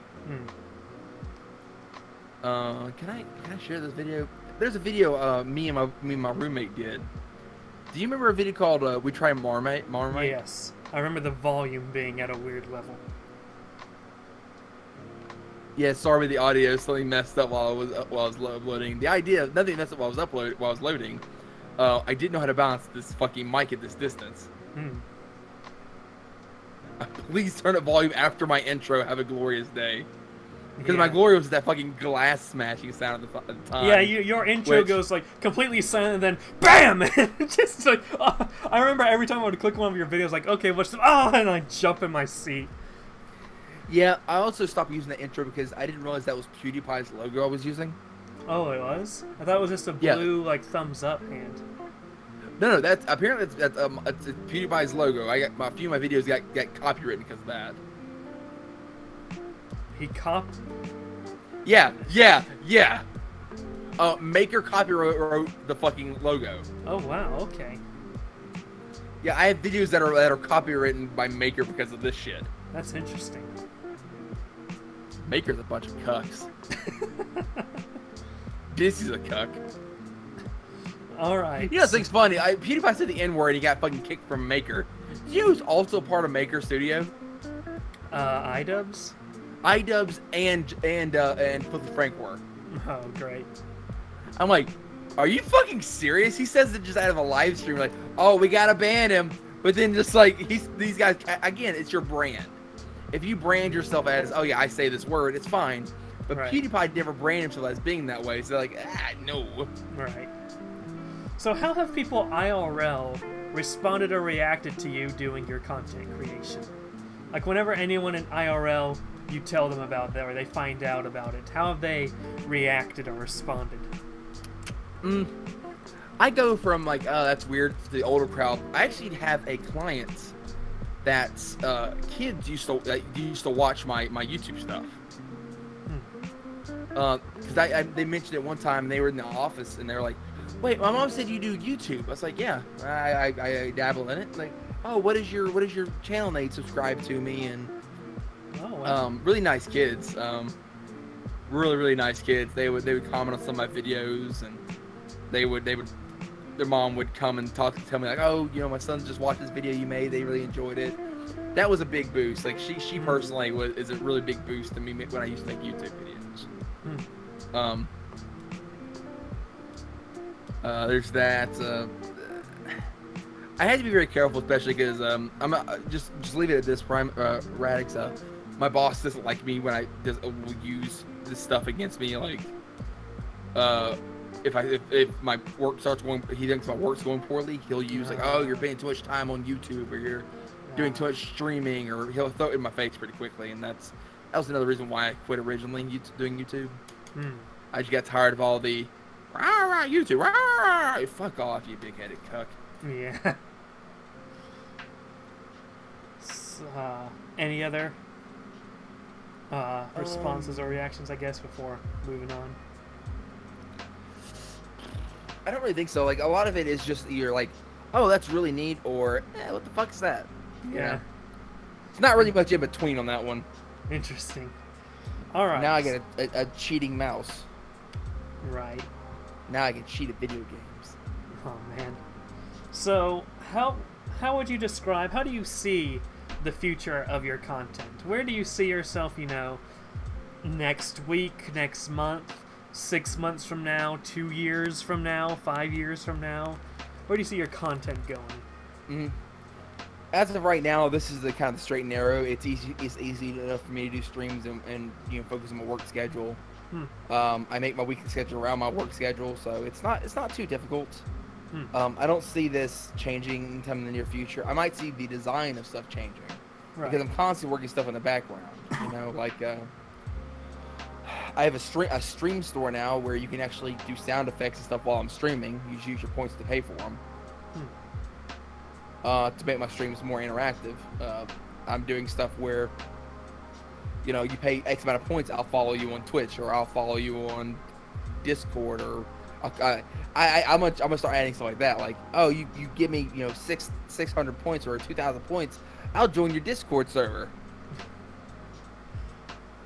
Can I share this video? There's a video me and my roommate did. Do you remember a video called "We Try Marmite"? Yes, I remember the volume being at a weird level. Yeah, sorry, the audio something messed up while I was loading. The idea, nothing messed up while I was loading. I didn't know how to balance this fucking mic at this distance. Please turn up volume after my intro. Have a glorious day. Because my glory was that fucking glass smashing sound at the time. Yeah, your intro goes like completely silent, and then BAM! Just like I remember every time I would click one of your videos, like, okay, what's and I jump in my seat. Yeah, I also stopped using that intro because I didn't realize that was PewDiePie's logo I was using. Oh, it was? I thought it was just a blue like thumbs up hand. No, that's apparently it's PewDiePie's logo. I got a few of my videos got copywritten because of that. He copped. Yeah. Maker copyright the fucking logo. Oh wow, okay. Yeah, I have videos that are copywritten by Maker because of this shit. That's interesting. Maker's a bunch of cucks. This is a cuck. All right. You know, thing's funny. PewDiePie said the N-word. He got fucking kicked from Maker. You know who's also part of Maker Studio? iDubbbz. iDubbbz and Filthy Frank were. Oh, great. I'm like, are you fucking serious? He says it just out of a live stream, like, oh, we gotta ban him. But then just like these guys, again, it's your brand. If you brand yourself as, oh yeah, I say this word, it's fine. But right. PewDiePie never branded himself as being that way, so they're like, no. Right. So how have people IRL responded or reacted to you doing your content creation? Like whenever anyone in IRL, you tell them about that or they find out about it, how have they reacted or responded? I go from like, oh, that's weird, to the older crowd. I actually have a client that's kids used to watch my YouTube stuff. Because they mentioned it one time, and they were in the office, and they were like, wait, my mom said you do YouTube. I was like, yeah, I dabble in it. Like, oh, what is your channel name? Subscribe to me, and really nice kids. Really nice kids. They would comment on some of my videos, and their mom would come and tell me like, oh, you know, my son just watched this video you made. They really enjoyed it. That was a big boost. Like she personally is a really big boost to me when I used to make YouTube videos. There's that. I had to be very careful, especially because I'm just leave it at this. Radix. My boss doesn't like me when I will use this stuff against me. Like, if my work starts going, he thinks my work's going poorly. He'll use like, oh, you're spending too much time on YouTube, or you're doing too much streaming, or he'll throw it in my face pretty quickly. And that was another reason why I quit originally doing YouTube. I just got tired of all the YouTube. Fuck off, you big-headed cuck. Yeah. Any other responses or reactions, I guess, before moving on? I don't really think so. Like, a lot of it is just either like, oh, that's really neat, or what the fuck's that? Yeah. It's not really much in between on that one. Interesting. All right. Now I get a cheating mouse. Right. Now I can cheat at video games. Oh man. So how would you describe? How do you see the future of your content? Where do you see yourself? You know, next week, next month, 6 months from now, 2 years from now, 5 years from now? Where do you see your content going? As of right now, this is the kind of straight and narrow. It's easy enough for me to do streams and focus on my work schedule. I make my weekly schedule around my work schedule, so it's not too difficult. I don't see this changing anytime in the near future. I might see the design of stuff changing. Right. Because I'm constantly working stuff in the background. You know, like I have a stream store now where you can actually do sound effects and stuff while I'm streaming. You just use your points to pay for them. To make my streams more interactive. I'm doing stuff where, you know, you pay X amount of points, I'll follow you on Twitch, or I'll follow you on Discord, or I'm gonna start adding stuff like that. Like, oh, you give me, you know, 600 points or 2,000 points, I'll join your Discord server.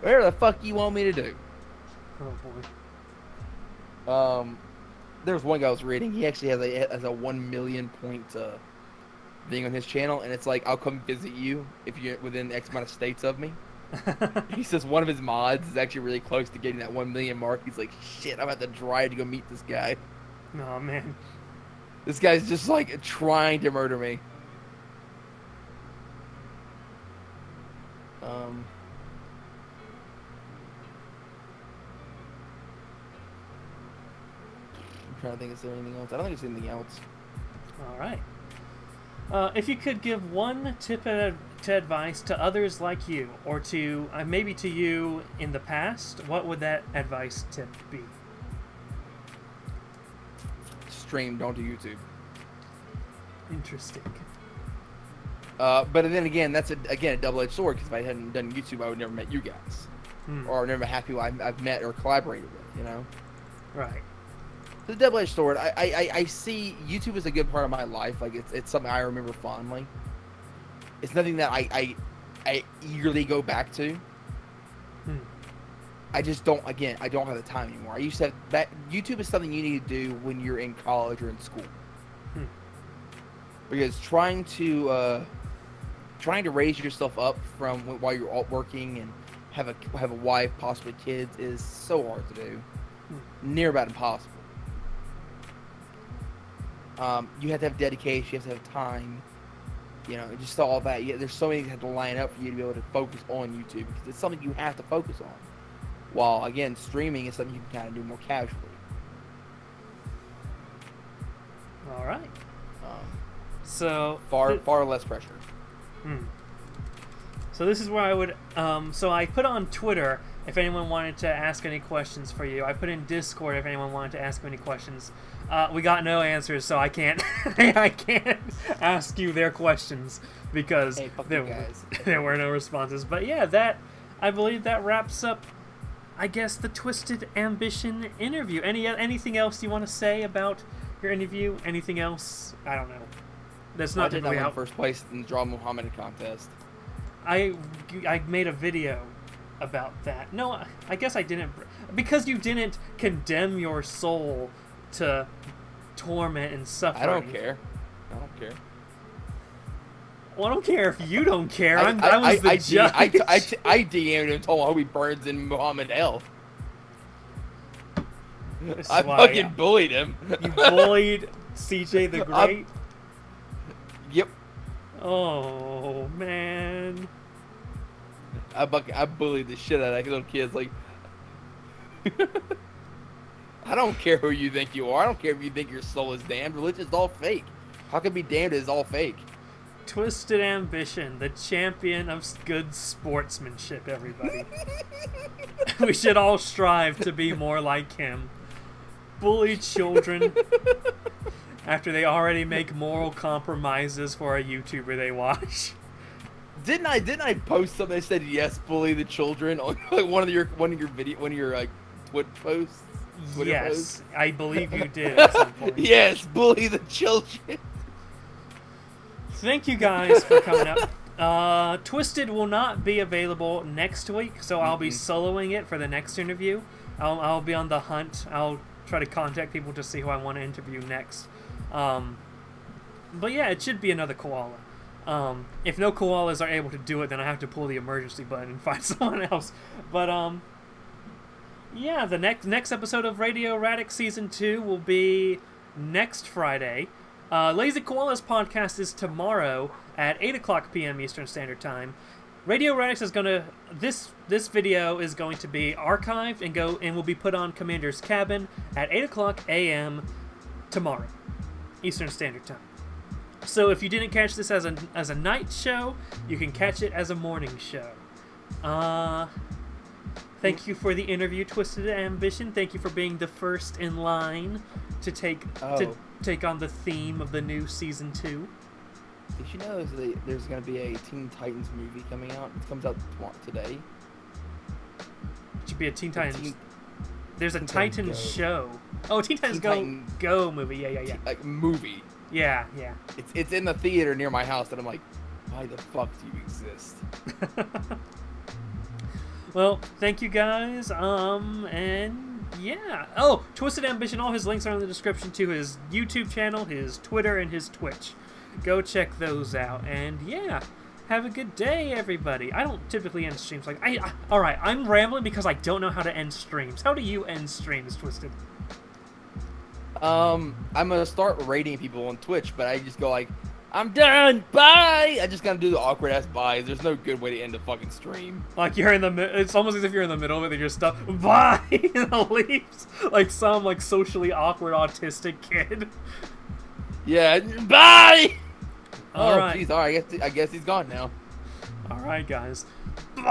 Whatever the fuck you want me to do. Oh boy. There was one guy I was reading. He actually has a 1 million point thing on his channel, and it's like, I'll come visit you if you're within X amount of states of me. He says one of his mods is actually really close to getting that 1 million mark. He's like, shit, I'm about to drive to go meet this guy. Oh man. This guy's just like trying to murder me. I'm trying to think, is there anything else? I don't think there's anything else. All right. If you could give one tip to advice to others like you, or to maybe to you in the past, what would that advice tip be? Stream, don't do YouTube. Interesting. But then again, that's a double-edged sword, because if I hadn't done YouTube, I would never met you guys, or never had people I've met or collaborated with. You know. Right. The double-edged sword. I see YouTube as a good part of my life. Like it's something I remember fondly. It's nothing that I eagerly go back to. I just don't. Again, I don't have the time anymore. I used to have that. YouTube is something you need to do when you're in college or in school. Because trying to raise yourself up from while you're all working and have a wife, possibly kids, is so hard to do. Near about impossible. You have to have dedication, you have to have time, you know, just all that. There's so many that have to line up for you to be able to focus on YouTube, because it's something you have to focus on. While, again, streaming is something you can kind of do more casually. All right. So far less pressure. So this is where I would, so I put on Twitter if anyone wanted to ask any questions for you. I put in Discord if anyone wanted to ask any questions. We got no answers, so I can't I can't ask you their questions because there were no responses. But yeah, I believe that wraps up, I guess, the Twisted Ambition interview. Anything else you want to say about your interview? Anything else? I don't know. That's not typically out. First place in the Draw Muhammad contest. I made a video about that. No, I guess I didn't, because you didn't condemn your soul to torment and suffering. I don't care. Well, I don't care if you don't care. I was the judge. I DM'd him and told him I hope he burns in Muhammad hell. I fucking bullied him. You bullied CJ the Great? Yep. Oh, man. I bullied the shit out of that little kid. Like, I don't care who you think you are. I don't care if you think your soul is damned. Religion's all fake. How can it be damned is all fake? Twisted Ambition, the champion of good sportsmanship, everybody. We should all strive to be more like him. Bully children after they already make moral compromises for a YouTuber they watch. Didn't I post something that said yes, bully the children on like one of your like Twitter posts? Yes, posts? I believe you did at some point. Yes, bully the children. Thank you guys for coming up. Twisted will not be available next week, so I'll be soloing it for the next interview. I'll be on the hunt. I'll try to contact people to see who I want to interview next. But yeah, it should be another koala. If no koalas are able to do it, then I have to pull the emergency button and find someone else. But yeah, the next episode of Radio Radix Season 2 will be next Friday. Lazy Koalas podcast is tomorrow at 8:00 p.m. Eastern Standard Time. Radio Radix is gonna this video is going to be archived and will be put on Commander's Cabin at 8:00 a.m. tomorrow. Eastern Standard Time. So if you didn't catch this as a night show, you can catch it as a morning show. Thank you for the interview, Twisted Ambition. Thank you for being the first in line to take on the theme of the new season 2. Did you know there's going to be a Teen Titans movie coming out? It comes out today. It should be a Teen Titans. There's a Teen Titans show. Oh, Teen Titans Go movie. Yeah. Like movie. Yeah. It's in the theater near my house, and I'm like, why the fuck do you exist? Well, thank you guys. And yeah. Oh, Twisted Ambition. All his links are in the description to his YouTube channel, his Twitter, and his Twitch. Go check those out. And yeah, have a good day, everybody. I don't typically end streams like all right. I'm rambling because I don't know how to end streams. How do you end streams, Twisted? I'm gonna start rating people on Twitch, but I just go like, I'm done, bye! I just gotta do the awkward ass byes. There's no good way to end a fucking stream. Like you're in the it's almost as if you're in the middle of it and you're stuck, bye! And it leaves like some like socially awkward autistic kid. Yeah, bye! All right. Jeez, alright, I guess he's gone now. Alright, guys. Bye!